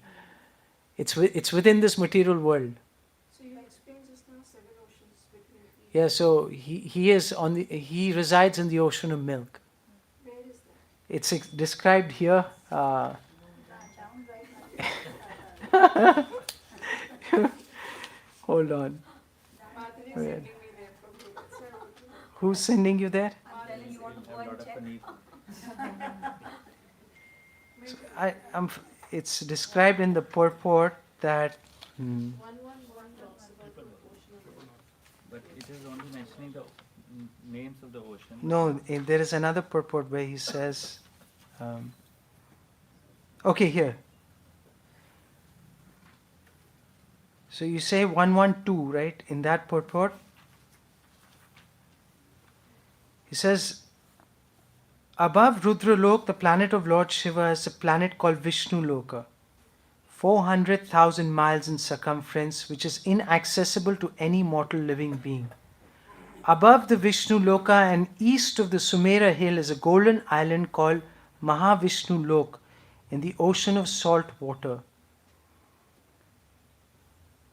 It's within this material world. So you explained just now 7 oceans between each. Yeah, so he resides in the ocean of milk. Where is that? It's described here. Down right now. Hold on. Madhuri is Where? sending me there from here. That's why I want to know. Who's sending you there? I'm telling you want to go and check. It's described in the purport that. 111 talks about the ocean of milk. But it is only mentioning the names of the ocean. No, there is another purport where he says. Okay, here. So you say 112, right? In that purport, he says, above Rudralok, the planet of Lord Shiva, is a planet called Vishnu Loka, 400,000 miles in circumference, which is inaccessible to any mortal living being. Above the Vishnu Loka and east of the Sumera hill is a golden island called Mahavishnu Lok in the ocean of salt water.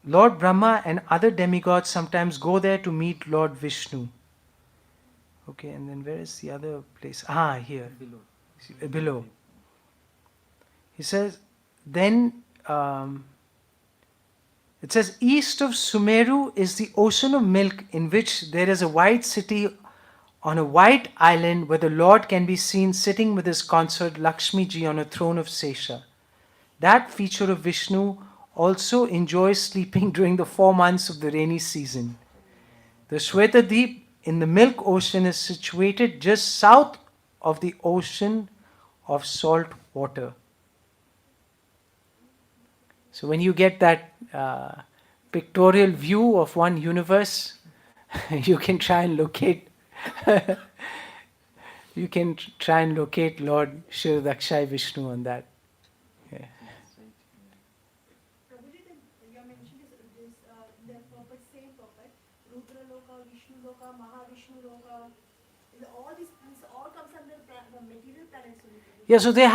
Lord Brahma and other demigods sometimes go there to meet Lord Vishnu. Okay, and then where is the other place? Here. Below. He says, then it says, east of Sumeru is the ocean of milk, in which there is a white city on a white island where the Lord can be seen sitting with his consort Lakshmi Ji on a throne of Sesha. That feature of Vishnu also enjoys sleeping during the 4 months of the rainy season. The Shwetadeep in the Milk Ocean is situated just south of the ocean of salt water. So when you get that pictorial view of one universe, you can try and locate Lord Shiradakshai Vishnu on that. Yeah. Prabhuji, you have mentioned their purpose, same purpose. Rudra Loka, Vishnu Loka, Mahavishnu Loka. All this all comes under the material planets. Yeah, so they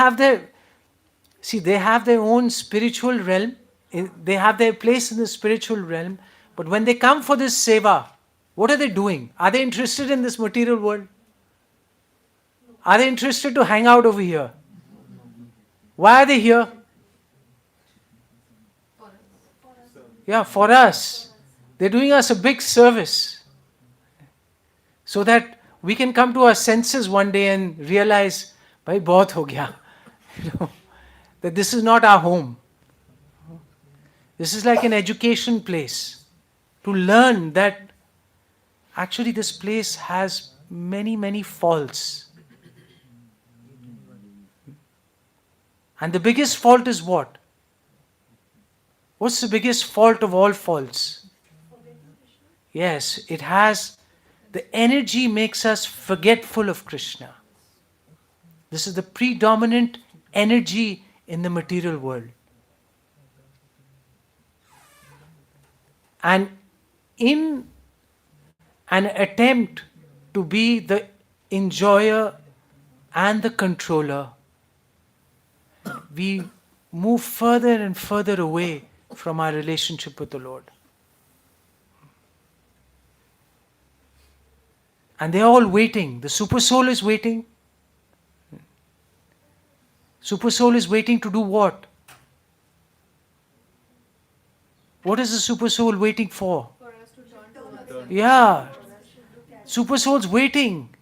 have their own spiritual realm. They have their place in the spiritual realm. But when they come for this seva, what are they doing? Are they interested in this material world? Are they interested to hang out over here? Why are they here? Yeah, for us. They're doing us a big service. So that we can come to our senses one day and realize, bhai, bahut ho gaya. That this is not our home. This is like an education place. To learn that actually this place has many, many faults. And the biggest fault is what? What's the biggest fault of all faults? Yes, it has, the energy makes us forgetful of Krishna. This is the predominant energy in the material world. And in an attempt to be the enjoyer and the controller, we move further and further away from our relationship with the Lord. And they're all waiting. The super soul is waiting. Super soul is waiting to do what? What is the super soul waiting for? For us to turn towards him. Yeah. Super soul's waiting.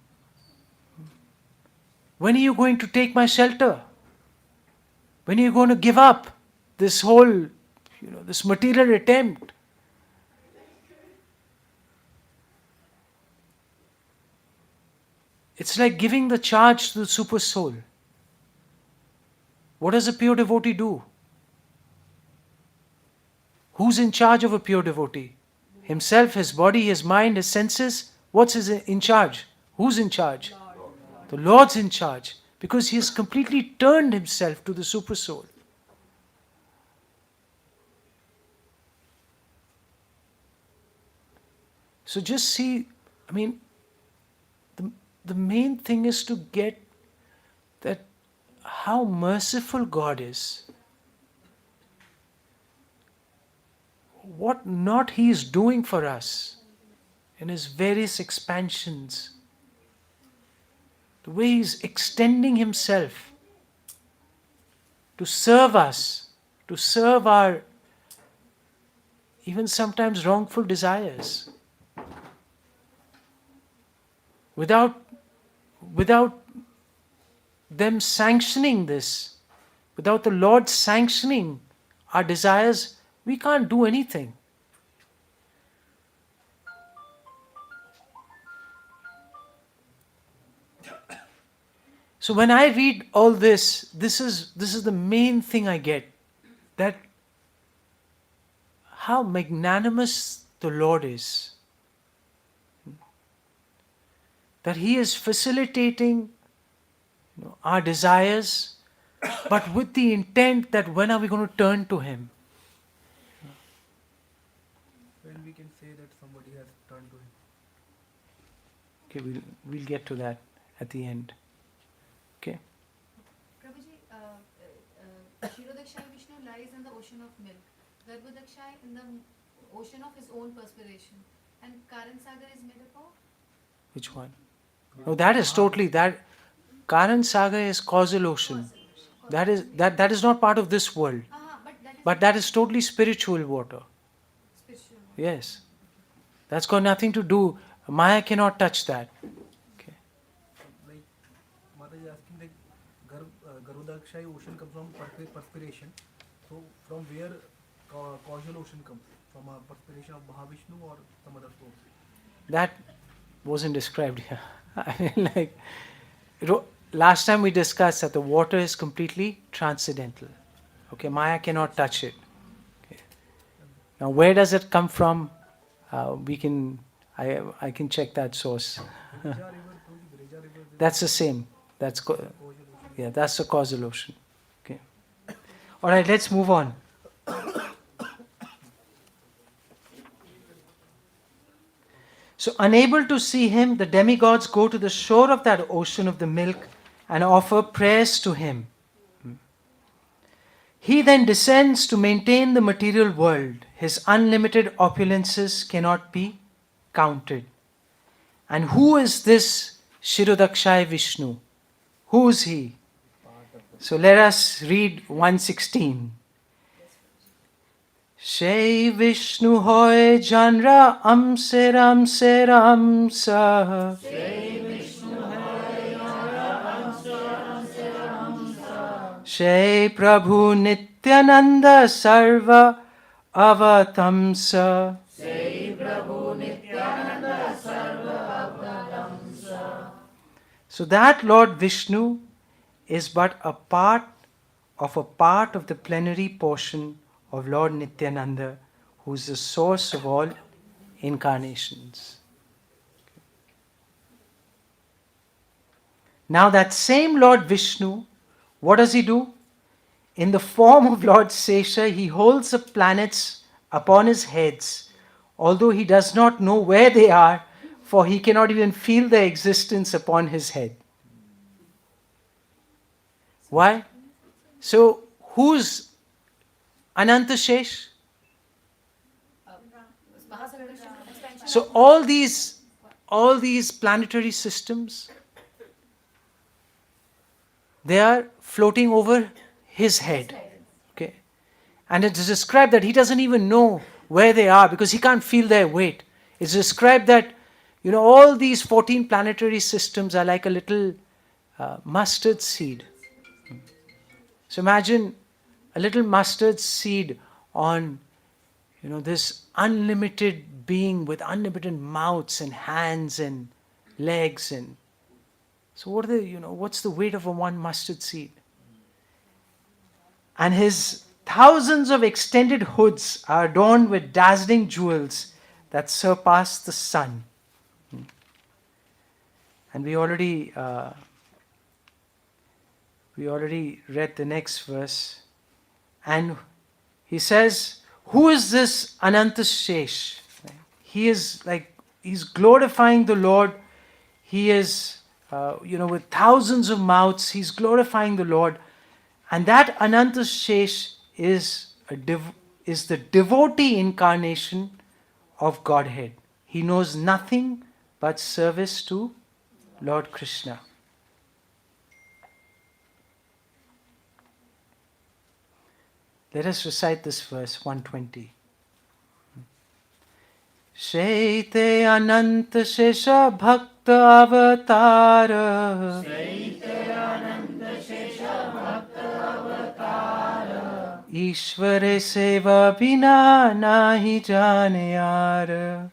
when are you going to take my shelter? When are you going to give up this whole, this material attempt? It's like giving the charge to the super soul. What does a pure devotee do? Who's in charge of a pure devotee? Himself, his body, his mind, his senses? What's in charge? Who's in charge? The Lord's in charge, because he has completely turned himself to the super soul. So just see, the main thing is to get that how merciful God is. What not He is doing for us in His various expansions. The way He is extending Himself to serve us, to serve our even sometimes wrongful desires. Without them sanctioning this, without the Lord sanctioning our desires, we can't do anything. So when I read all this, this is the main thing I get, that how magnanimous the Lord is. That He is facilitating our desires, but with the intent that when are we going to turn to Him? When we can say that somebody has turned to Him. Okay, we'll get to that at the end. Okay. Prabhuji, Kshirodakshaya Vishnu lies in the ocean of milk. Garbhodakshaya in the ocean of his own perspiration. And Karan Sagar is made up of? Which one? Oh, that is totally that. Karan Sagar is causal ocean. That is not part of this world. But that is totally spiritual water. Spiritual. Yes. That's got nothing to do. Maya cannot touch that. Okay. Like Mataji is asking that Garbhodakshaya ocean comes from perspiration. So from where causal ocean comes? From a perspiration of Mahavishnu or some other source? That wasn't described here. Last time we discussed that the water is completely transcendental. Okay, Maya cannot touch it. Okay. Now, where does it come from? I can check that source. That's the same. That's that's the causal ocean. Okay. All right, let's move on. So, unable to see Him, the demigods go to the shore of that ocean of the milk and offer prayers to Him. He then descends to maintain the material world. His unlimited opulences cannot be counted. And who is this Kshirodakshaya Vishnu? Who is He? So let us read 116. Shai Vishnu hoy janra amseram seram sa. Shai Prabhu Nityananda Sarva Avatamsa. So that Lord Vishnu is but a part of the plenary portion of Lord Nityananda, who is the source of all incarnations. Now that same Lord Vishnu, what does He do? In the form of Lord Sesha, He holds the planets upon His heads, although He does not know where they are, for He cannot even feel their existence upon His head. Why? So, who's Anantashesh? So all these planetary systems, they are floating over His head. Okay. And it is described that He doesn't even know where they are because He can't feel their weight. It's described that, all these 14 planetary systems are like a little mustard seed. So imagine a little mustard seed on, this unlimited being with unlimited mouths and hands and legs, and so what's the weight of one mustard seed? And his thousands of extended hoods are adorned with dazzling jewels that surpass the sun. And we already read the next verse. And he says, who is this Ananta Shesh? He's glorifying the Lord. He is, with thousands of mouths, he's glorifying the Lord. And that Ananta Shesh is the devotee incarnation of Godhead. He knows nothing but service to Lord Krishna. Let us recite this verse 120. Shaite Ananta Shesha Bhakta Avatara. Ishvare seva bina nahi jane yaar.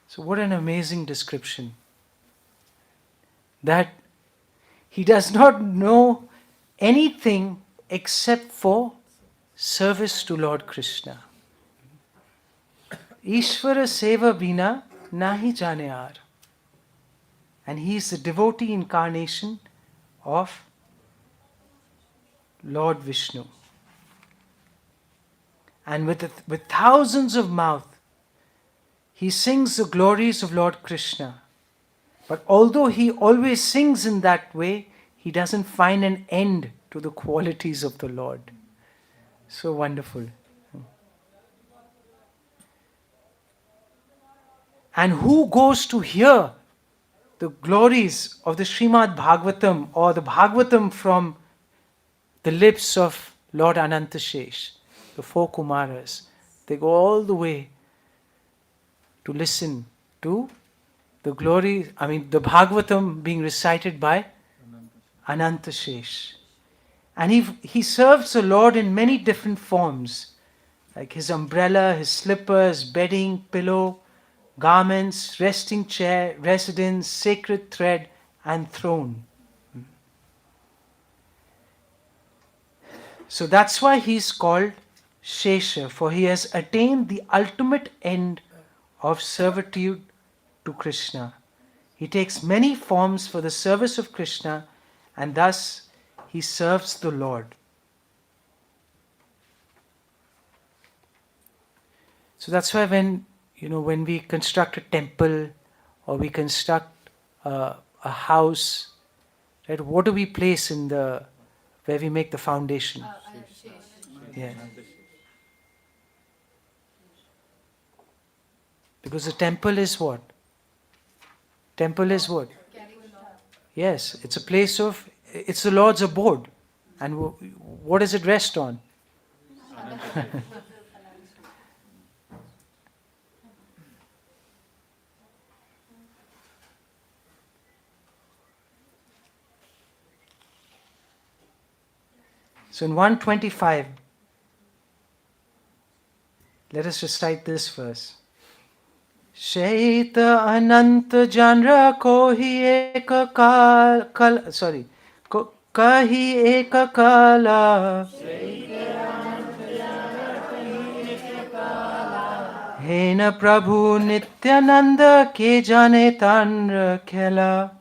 So what an amazing description. That he does not know anything except for service to Lord Krishna. Ishvara seva bina nahi jane yaar. And he is the devotee incarnation of Lord Vishnu. And with thousands of mouths, he sings the glories of Lord Krishna. But although he always sings in that way, he doesn't find an end to the qualities of the Lord. So wonderful. And who goes to hear the glories of the Srimad Bhagavatam or the Bhagavatam from the lips of Lord Anantashesh, the four Kumaras? They go all the way to listen to the glory, the Bhagavatam being recited by Anantashesh. And he serves the Lord in many different forms, like his umbrella, his slippers, bedding, pillow, garments, resting chair, residence, sacred thread, and throne. So that's why he's called Shesha, for he has attained the ultimate end of servitude to Krishna. He takes many forms for the service of Krishna, and thus he serves the Lord. So that's why when we construct a temple or we construct a house, right, what do we place in where we make the foundation? Yeah. Because the temple is what? Temple is what? Yes, it's a place of, it's the Lord's abode. And what does it rest on? So in 125, let us recite this verse. Shaita ananta janra kohi eka kahi eka kala. Hena Prabhu Nityananda ke jane tanra khela.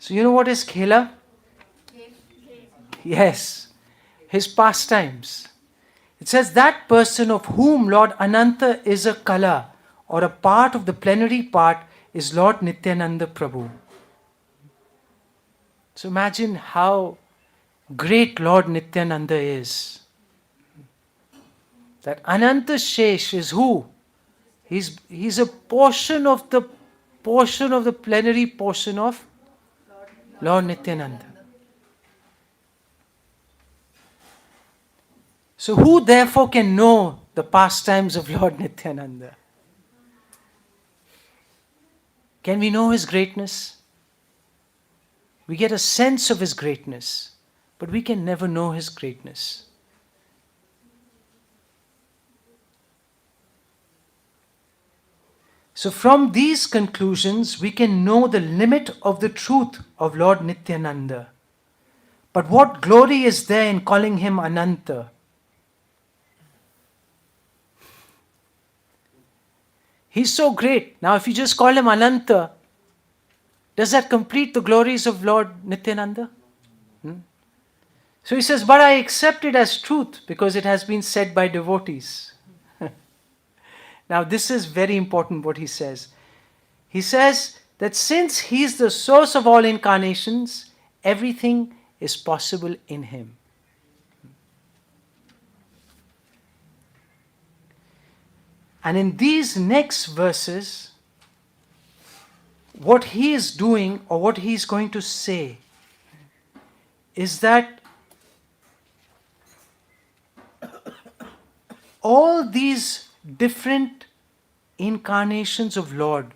So you know what is khela? Yes, his pastimes. It says that person of whom Lord Ananta is a kala or a part of the plenary part is Lord Nityananda Prabhu. So imagine how great Lord Nityananda is. That Ananta Shesh is who? He's a portion of the plenary portion of Lord Nityananda. So who therefore can know the pastimes of Lord Nityananda? Can we know his greatness? We get a sense of his greatness, but we can never know his greatness. So from these conclusions, we can know the limit of the truth of Lord Nityananda. But what glory is there in calling him Ananta? He's so great. Now if you just call him Ananta, does that complete the glories of Lord Nityananda? So he says, but I accept it as truth because it has been said by devotees. Now this is very important what he says. He says that since he is the source of all incarnations, everything is possible in him. And in these next verses, what he is doing or what he is going to say is that all these different incarnations of Lord,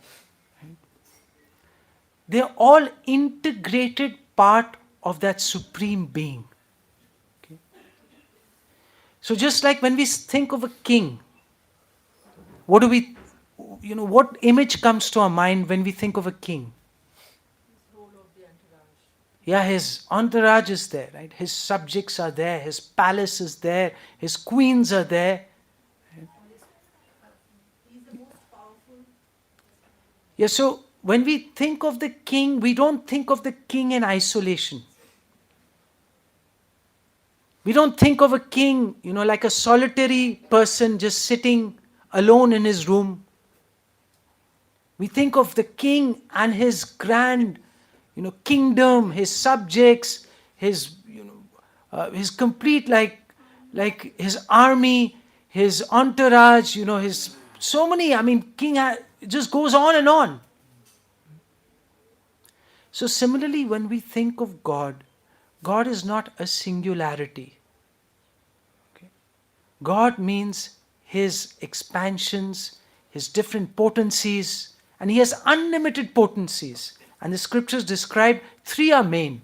they're all integrated part of that supreme being. Okay? So just like when we think of a king, what image comes to our mind when we think of a king? Yeah, his entourage is there, right? His subjects are there, his palace is there, his queens are there. He's the most powerful. Yeah, so when we think of the king, we don't think of the king in isolation. We don't think of a king, like a solitary person just sitting alone in his room. We think of the king and his grand, kingdom, his subjects, his complete like his army, his entourage, his so many. King it just goes on and on. So similarly, when we think of God, God is not a singularity. Okay? God means his expansions, his different potencies, and he has unlimited potencies. And the scriptures describe three are main.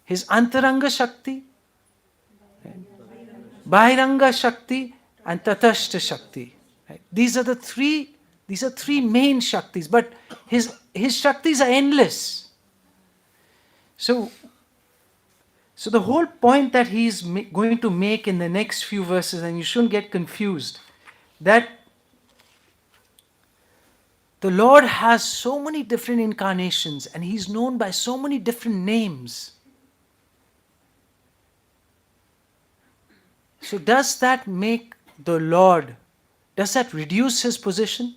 His Antaranga Shakti, Bahiranga Shakti, and Tatashta Shakti. Right? These are three main Shaktis, but his Shaktis are endless. So the whole point that he's going to make in the next few verses, and you shouldn't get confused, that the Lord has so many different incarnations and he's known by so many different names. So does that make the Lord, does that reduce his position?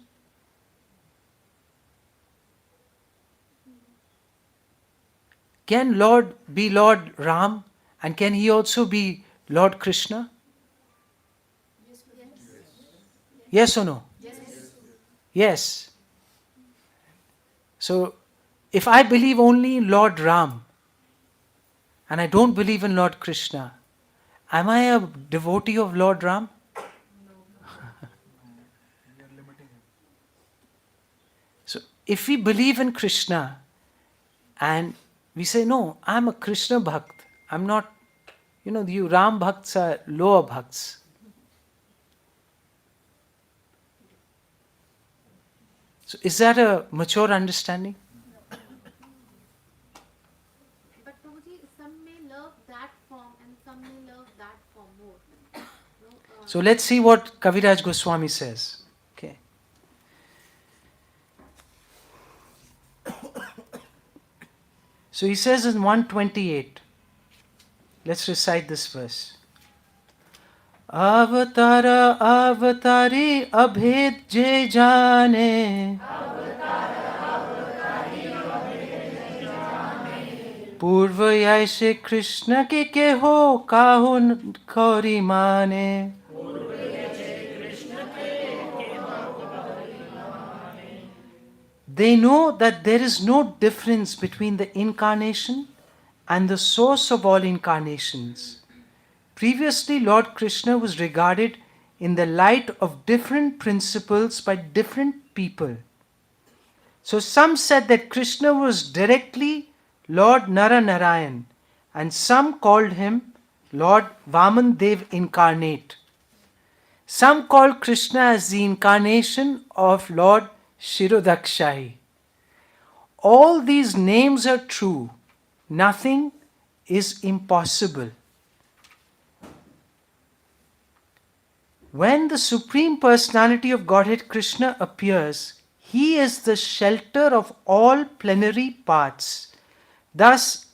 Can Lord be Lord Ram and can he also be Lord Krishna? Yes or no? Yes. So, if I believe only in Lord Ram and I don't believe in Lord Krishna, am I a devotee of Lord Ram? So, if we believe in Krishna and we say, no, I'm a Krishna Bhakt, I'm not, you Ram Bhakts are lower Bhakts. So is that a mature understanding? But Prabhuji, some may love that form and some may love that form more. So let's see what Kaviraj Goswami says. Okay. So he says in 128, let's recite this verse. Avatara avatari abhed je jane Purva yaise Krishna ke keho kahun kori mane They know that there is no difference between the incarnation and the source of all incarnations. previously Lord Krishna was regarded in the light of different principles by different people. So some said that Krishna was directly Lord Naranarayan, and some called him Lord Vaman Dev incarnate. Some called Krishna as the incarnation of Lord Shirodakshai. All these names are true. Nothing is impossible. When the Supreme Personality of Godhead Krishna appears, He is the shelter of all plenary parts. Thus,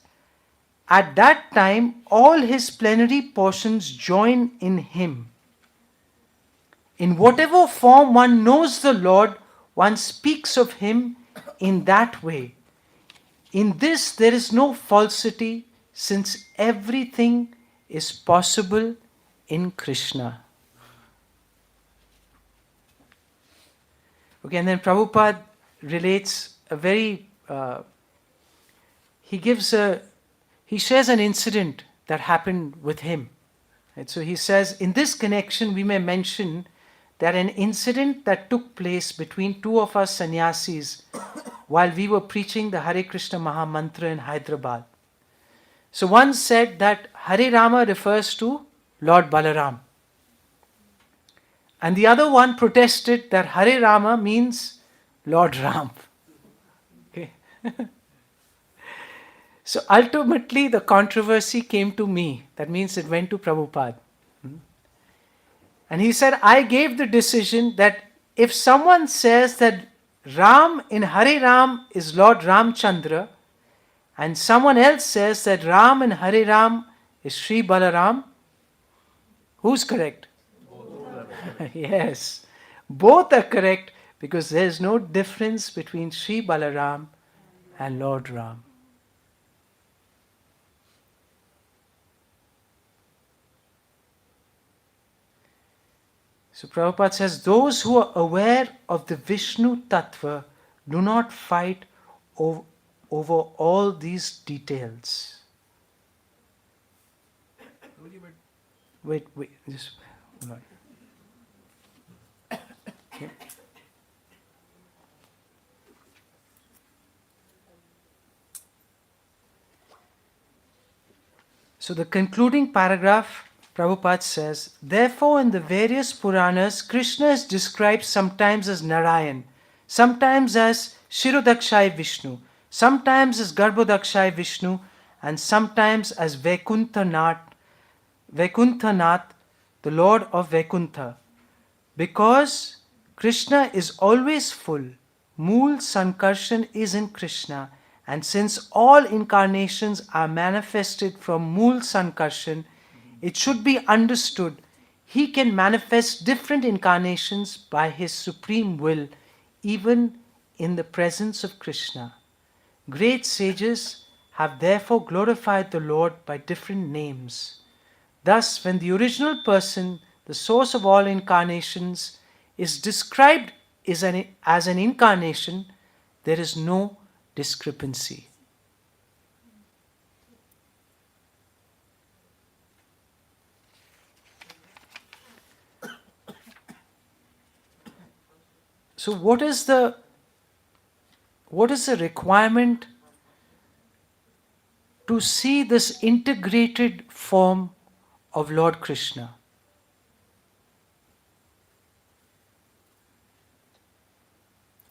at that time, all His plenary portions join in Him. In whatever form one knows the Lord, one speaks of Him in that way. In this there is no falsity, since everything is possible in Krishna. Okay, and then Prabhupada relates a very, he shares an incident that happened with him. Right? So he says, in this connection we may mention that an incident that took place between two of us sannyasis while we were preaching the Hare Krishna Maha Mantra in Hyderabad. So one said that Hare Rama refers to Lord Balaram. And the other one protested that Hare Rama means Lord Ram. Okay. So ultimately the controversy came to me. That means it went to Prabhupada. And he said, I gave the decision that if someone says that Ram in Hare Ram is Lord Ramchandra, and someone else says that Ram in Hare Ram is Sri Balaram, who's correct? Yes, both are correct, because there is no difference between Sri Balaram and Lord Ram. So Prabhupada says, those who are aware of the Vishnu Tattva do not fight over all these details. Wait, just hold on. Okay. So the concluding paragraph, Prabhupada says, therefore in the various Puranas, Krishna is described sometimes as Narayan, sometimes as Shirodakshai Vishnu, sometimes as Garbhodakshai Vishnu, and sometimes as Vaikuntanath, the Lord of Vaikuntha. Because Krishna is always full, Mool Sankarshan is in Krishna, and since all incarnations are manifested from Mool Sankarshan, it should be understood He can manifest different incarnations by His supreme will, even in the presence of Krishna. Great sages have therefore glorified the Lord by different names. Thus, when the original person, the source of all incarnations, is described as an incarnation, there is no discrepancy. So what is the requirement to see this integrated form of Lord Krishna?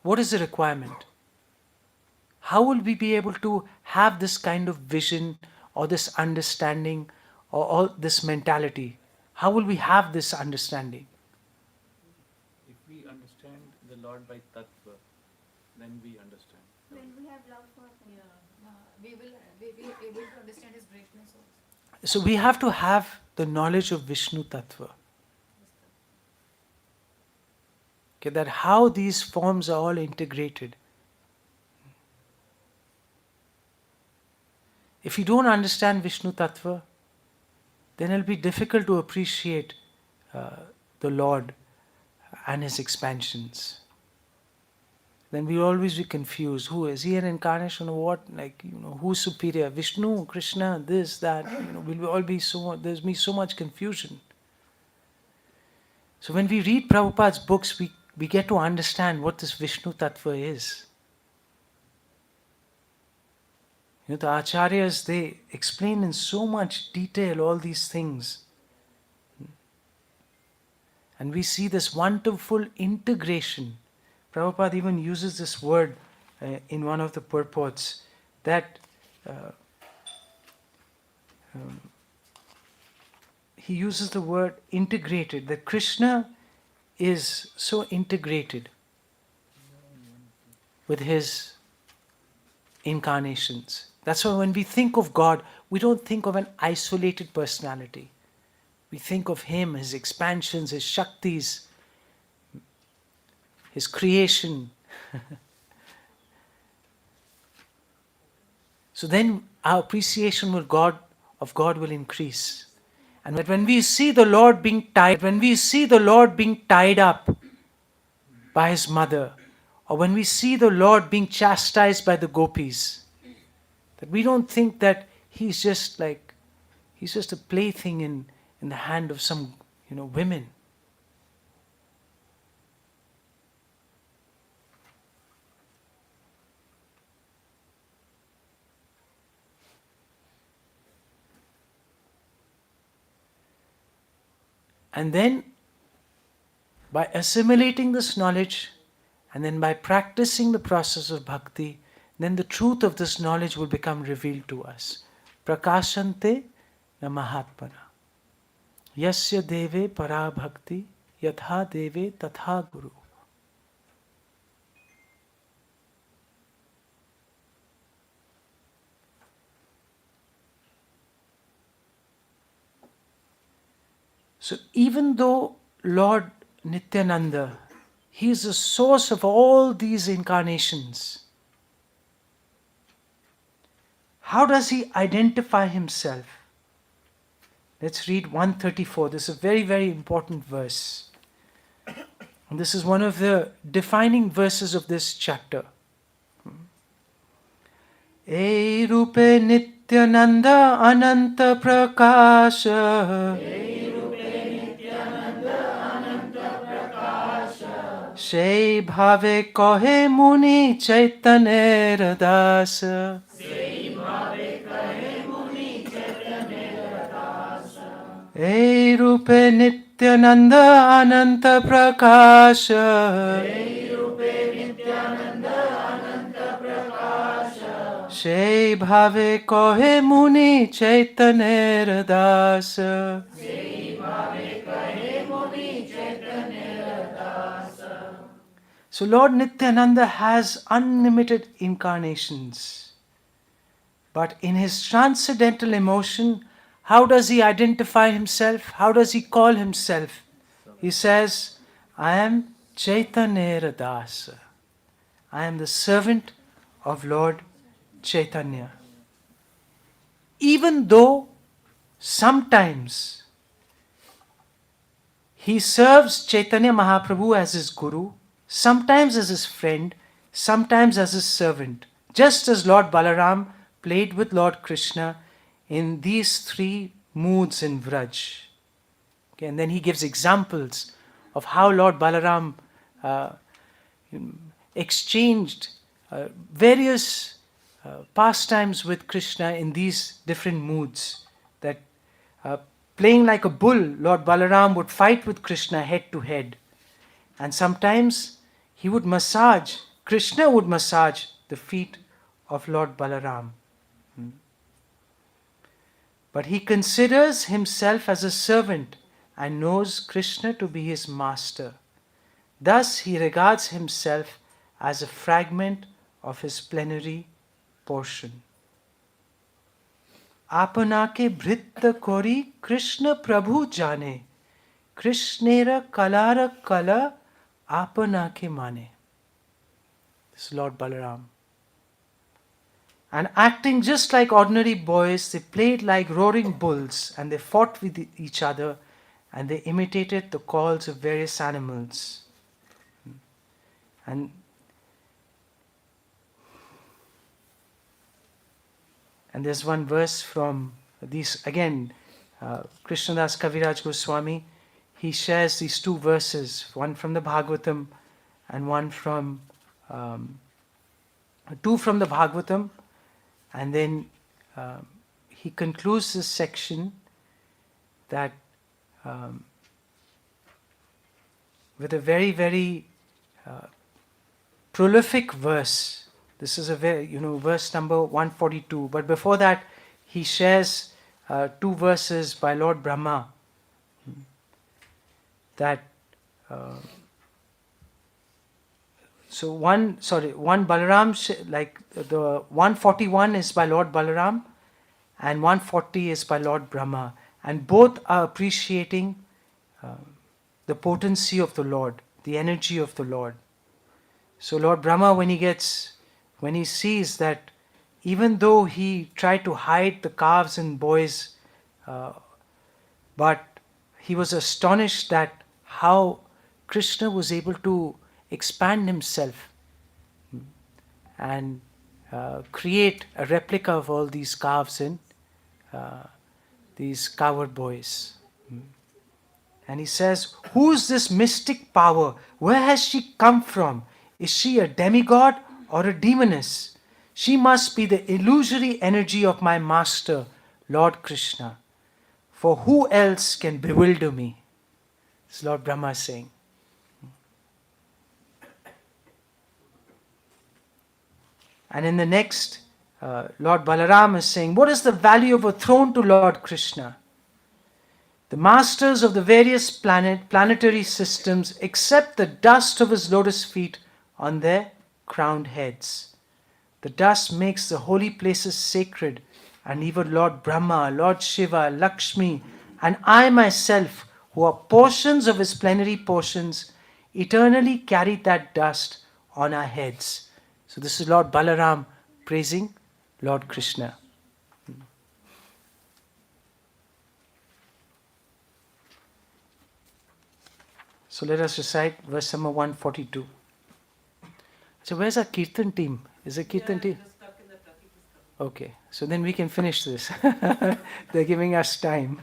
What is the requirement? How will we be able to have this kind of vision or this understanding or this mentality? How will we have this understanding? If we understand the Lord by Tattva, then we understand. Then we have love for Him. We will be able to understand His greatness also. So we have to have the knowledge of Vishnu Tattva. Okay, that how these forms are all integrated. If you don't understand Vishnu Tattva, then it will be difficult to appreciate the Lord and His expansions. then we'll always be confused. Who is he, an incarnation of what? Like, who's superior? Vishnu, Krishna, this, that. We'll all be there's be so much confusion. So when we read Prabhupada's books, we get to understand what this Vishnu Tattva is. The Acharyas, they explain in so much detail all these things. And we see this wonderful integration. Prabhupada even uses this word in one of the purports, that he uses the word integrated, that Krishna is so integrated with his incarnations. That's why when we think of God, we don't think of an isolated personality. We think of him, his expansions, his shaktis, his creation. So then our appreciation of God will increase. And when we see the Lord being tied up by his mother, or when we see the Lord being chastised by the gopis, that we don't think that he's just a plaything in the hand of some women. And then, by assimilating this knowledge, and then by practicing the process of bhakti, then the truth of this knowledge will become revealed to us. Prakashante na mahatmana. Yasya deve para bhakti, yatha deve tatha guru. So even though Lord Nityananda, he is the source of all these incarnations, how does he identify himself? Let's read 134. This is a very, very important verse. And this is one of the defining verses of this chapter. E rupe Nityananda ananta prakasha. সেই ভাবে কহে মুনি চৈতন্যের দাস এই রূপে নিত্যানন্দ অনন্ত প্রকাশ সেই ভাবে কহে মুনি চৈতন্যের Das So Lord Nityananda has unlimited incarnations. But in his transcendental emotion, how does he identify himself? How does he call himself? He says, I am Chaitanya Dāsā. I am the servant of Lord Chaitanya. Even though sometimes he serves Chaitanya Mahaprabhu as his guru, sometimes as his friend, sometimes as his servant. Just as Lord Balaram played with Lord Krishna in these three moods in Vraj. Okay, and then he gives examples of how Lord Balaram exchanged various pastimes with Krishna in these different moods. That playing like a bull, Lord Balaram would fight with Krishna head to head. And sometimes he would massage, Krishna would massage the feet of Lord Balaram. But he considers himself as a servant and knows Krishna to be his master. Thus he regards himself as a fragment of his plenary portion. Apanake bhritta kori Krishna Prabhu jane, Krishnera kalara kala apanake mane. This is Lord Balaram. And acting just like ordinary boys, they played like roaring bulls and they fought with each other and they imitated the calls of various animals. And And there's one verse from these, again, Krishnadas Kaviraj Goswami, he shares these two verses, one from the Bhagavatam and one from, two from the Bhagavatam, and then he concludes this section that with a very, very prolific verse. This is a very, verse number 142. But before that, he shares two verses by Lord Brahma that one Balaram, like the 141 is by Lord Balaram and 140 is by Lord Brahma, and both are appreciating the potency of the Lord, the energy of the Lord. So Lord Brahma, when he sees that even though he tried to hide the calves and boys, but he was astonished that how Krishna was able to expand himself and create a replica of all these calves and these coward boys. And he says, who is this mystic power? Where has she come from? Is she a demigod or a demoness? She must be the illusory energy of my master, Lord Krishna. For who else can bewilder me? This Lord Brahma is saying. And in the next, Lord Balaram is saying, what is the value of a throne to Lord Krishna? The masters of the various planetary systems accept the dust of his lotus feet on their crowned heads. The dust makes the holy places sacred, and even Lord Brahma, Lord Shiva, Lakshmi, and I myself, who are portions of his plenary portions, eternally carry that dust on our heads. So this is Lord Balaram praising Lord Krishna. So let us recite verse number 142. So where's our Kirtan team? Is the Kirtan team? Okay, so then we can finish this. They're giving us time.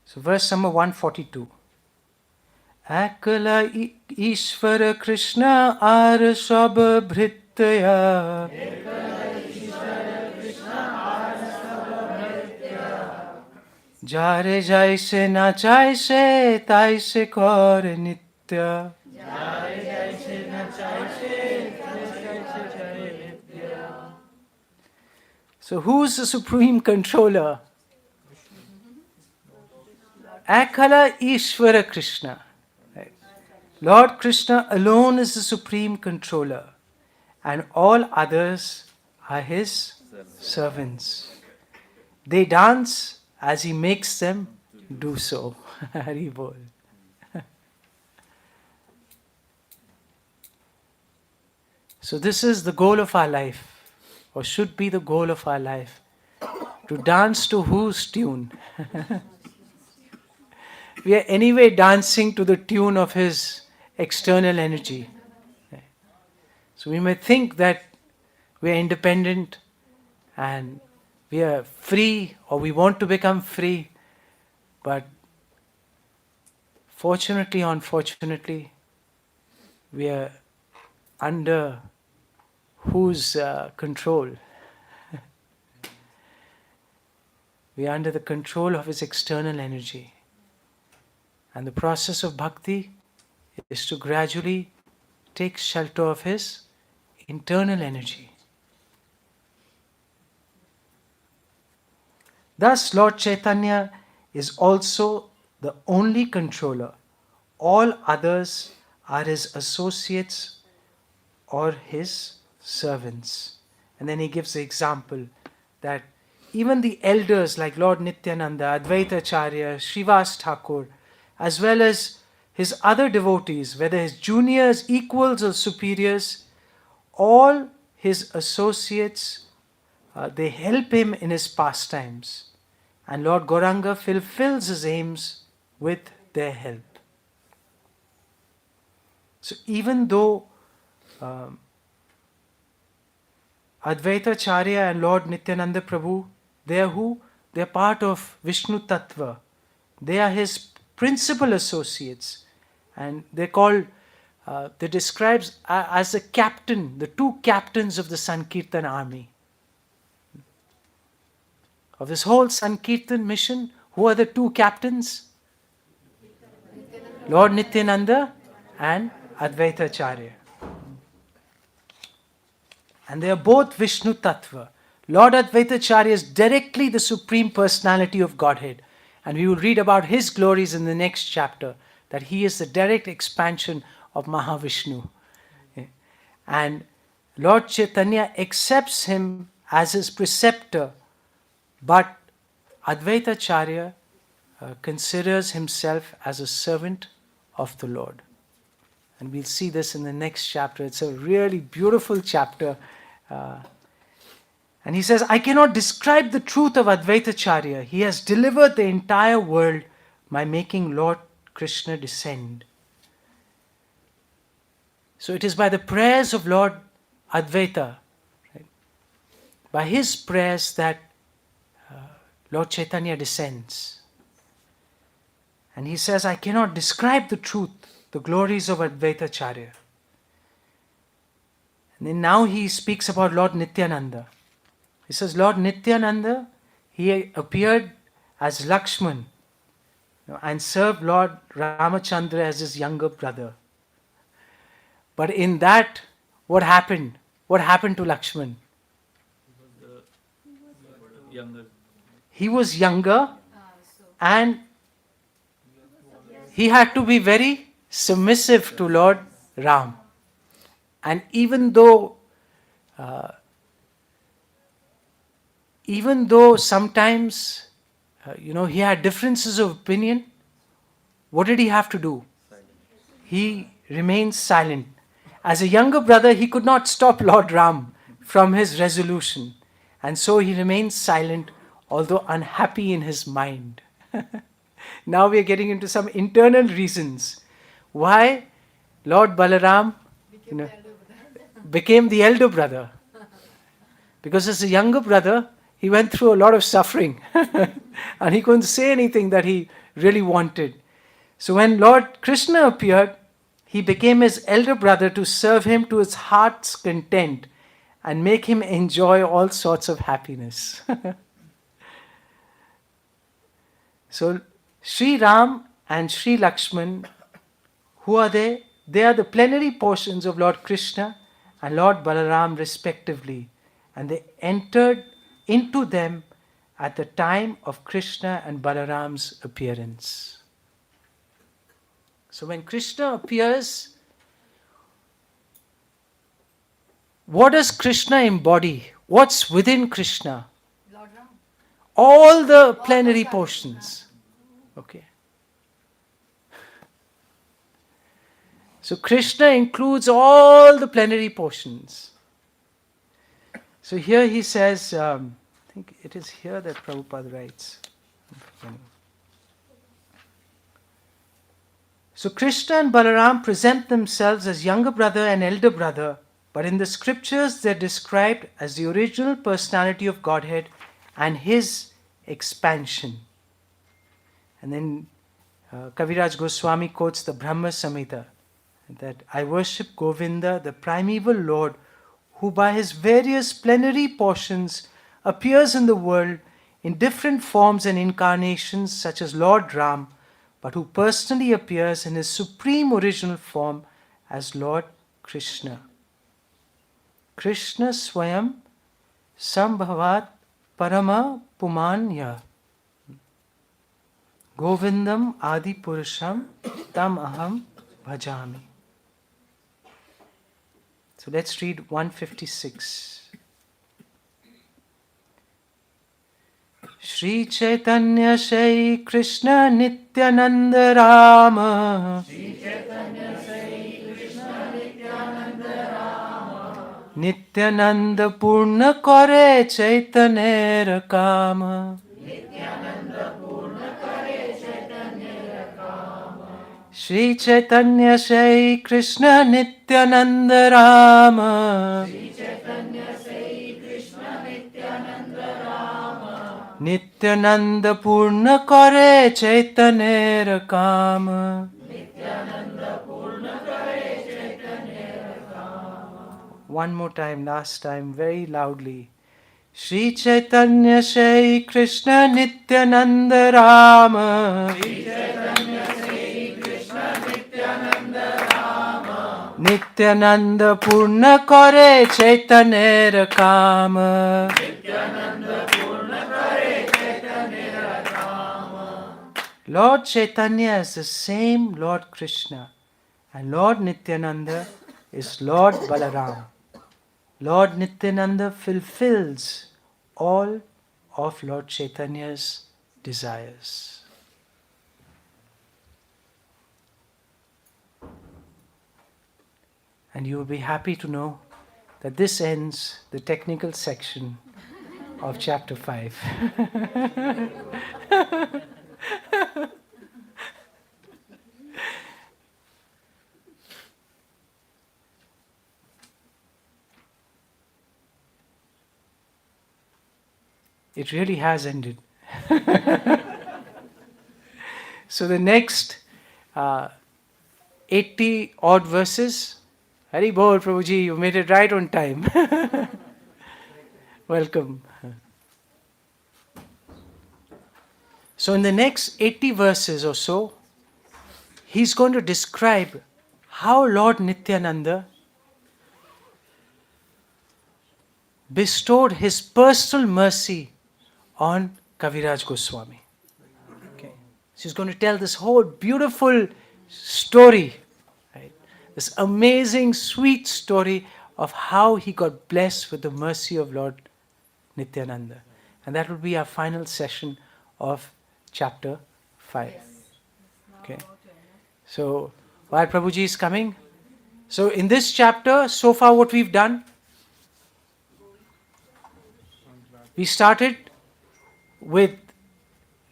So verse number 142. Akala Ishvara Krishna ar Shobha Bhrittaya. Jare jaise na chaise taise kor nitya. So who's the supreme controller? Akala Ishvara Krishna. Lord Krishna alone is the supreme controller, and all others are his servants. They dance as he makes them do so. Hari Bol. So this is the goal of our life, or should be the goal of our life, to dance to whose tune? We are anyway dancing to the tune of his external energy. So we may think that we are independent and we are free, or we want to become free, but fortunately or unfortunately, we are under whose control? We are under the control of his external energy. And the process of bhakti is to gradually take shelter of his internal energy. Thus, Lord Chaitanya is also the only controller. All others are his associates or his servants. And then he gives the example that even the elders like Lord Nityananda, Advaita Acharya, Srivas Thakur, as well as his other devotees, whether his juniors, equals or superiors, all his associates, they help him in his pastimes. And Lord Gauranga fulfills his aims with their help. So even though Advaita Charya and Lord Nityananda Prabhu, they are who? They are part of Vishnu Tattva. They are his principal associates. And they're called, they describes as the captain, the two captains of the Sankirtan army. Of this whole Sankirtan mission, who are the two captains? Lord Nityananda and Advaita Acharya. And they are both Vishnu Tattva. Lord Advaita Acharya is directly the Supreme Personality of Godhead. And we will read about his glories in the next chapter, that he is the direct expansion of Mahavishnu. And Lord Chaitanya accepts him as his preceptor, but Advaita Acharya considers himself as a servant of the Lord. And we'll see this in the next chapter. It's a really beautiful chapter. And he says, I cannot describe the truth of Advaita Acharya. He has delivered the entire world by making Lord Krishna descend. So it is by the prayers of Lord Advaita, right, by his prayers that Lord Chaitanya descends. And he says, I cannot describe the truth, the glories of Advaita Acharya. And then now he speaks about Lord Nityananda. He says, Lord Nityananda, he appeared as Lakshman, and served Lord Ramachandra as his younger brother. But in that, what happened? What happened to Lakshman? Younger. He was younger and he had to be very submissive to Lord Ram. And even though sometimes he had differences of opinion, what did he have to do? He remained silent. As a younger brother, he could not stop Lord Ram from his resolution. And so he remained silent, although unhappy in his mind. Now we are getting into some internal reasons why Lord Balaram became the elder brother. Because as a younger brother, he went through a lot of suffering and he couldn't say anything that he really wanted. So when Lord Krishna appeared, he became his elder brother to serve him to his heart's content and make him enjoy all sorts of happiness. So Sri Ram and Sri Lakshman, who are they? They are the plenary portions of Lord Krishna and Lord Balaram respectively. And they entered into them at the time of Krishna and Balaram's appearance. So when Krishna appears, what does Krishna embody? What's within Krishna? Lord Ram. All the plenary portions. Okay. So Krishna includes all the plenary portions. So here he says, I think it is here that Prabhupada writes. So Krishna and Balaram present themselves as younger brother and elder brother, but in the scriptures they're described as the original personality of Godhead and his expansion. And then Kaviraj Goswami quotes the Brahma Samhita, that I worship Govinda, the primeval Lord, who by his various plenary portions appears in the world in different forms and incarnations such as Lord Ram, but who personally appears in his supreme original form as Lord Krishna. Krishna Swayam Sambhavat Parama Pumanya Govindam Adi Purusham Tam Aham Bhajami. So let's read 156. Shri Chaitanya Shai Krishna Nityananda Rama Nityananda Purna Kore Chaitanya Kama Shri Chaitanya Shri Krishna Nityananda Rama. Nityananda Purna Kare Chaitaner Kama. One more time, last time, very loudly. Shri Chaitanya Shri Krishna Nityananda Rama. Nityananda Purna Kare Chaitaner Kama. Lord Chaitanya is the same Lord Krishna, and Lord Nityananda is Lord Balaram. Lord Nityananda fulfills all of Lord Chaitanya's desires. And you will be happy to know that this ends the technical section of chapter 5. It really has ended. So the next 80 odd verses, Hari Bol Prabhuji, you made it right on time. Welcome. So in the next 80 verses or so, he's going to describe how Lord Nityananda bestowed his personal mercy on Kaviraj Goswami. Okay. So he's going to tell this whole beautiful story, right? This amazing, sweet story of how he got blessed with the mercy of Lord Nityananda. And that will be our final session of chapter 5. Okay. So, while Prabhuji is coming, so in this chapter, so far what we've done, we started with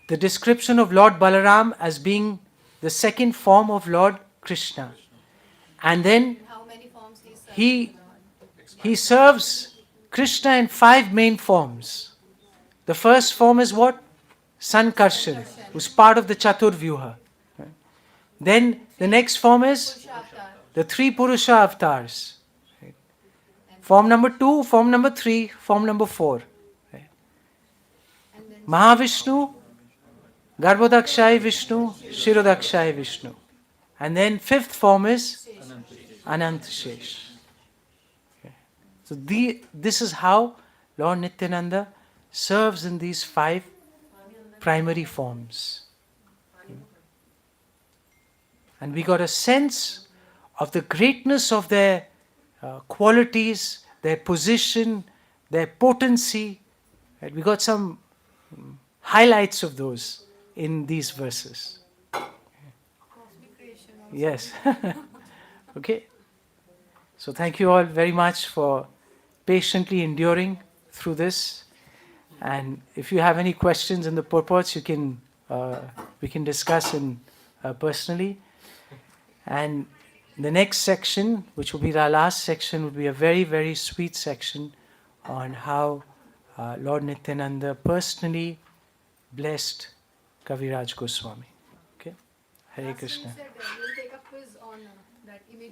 the description of Lord Balaram as being the second form of Lord Krishna. And then How many forms he serves? he serves Krishna in 5 main forms. The first form is what? Sankarshan, who's part of the Chaturvyuha. Then the next form is Purusha avatar. the 3 Purusha avatars. Form number 2, form number 3, form number 4. And then Mahavishnu, Garbhodakshai Vishnu, Shirodakshai Vishnu. And then 5th form is Anantashesh. Okay. So this is how Lord Nityananda serves in these 5 primary forms. And we got a sense of the greatness of their qualities, their position, their potency. Right? We got some highlights of those in these verses. cosmic creation also. Yes. Okay. So thank you all very much for patiently enduring through this. And if you have any questions in the purports, you can we can discuss in personally. And the next section, which will be our last section, will be a very, very sweet section on how Lord Nityananda personally blessed Kaviraj Goswami. Okay? Hare Last time Krishna. you said you will take a quiz on that immediate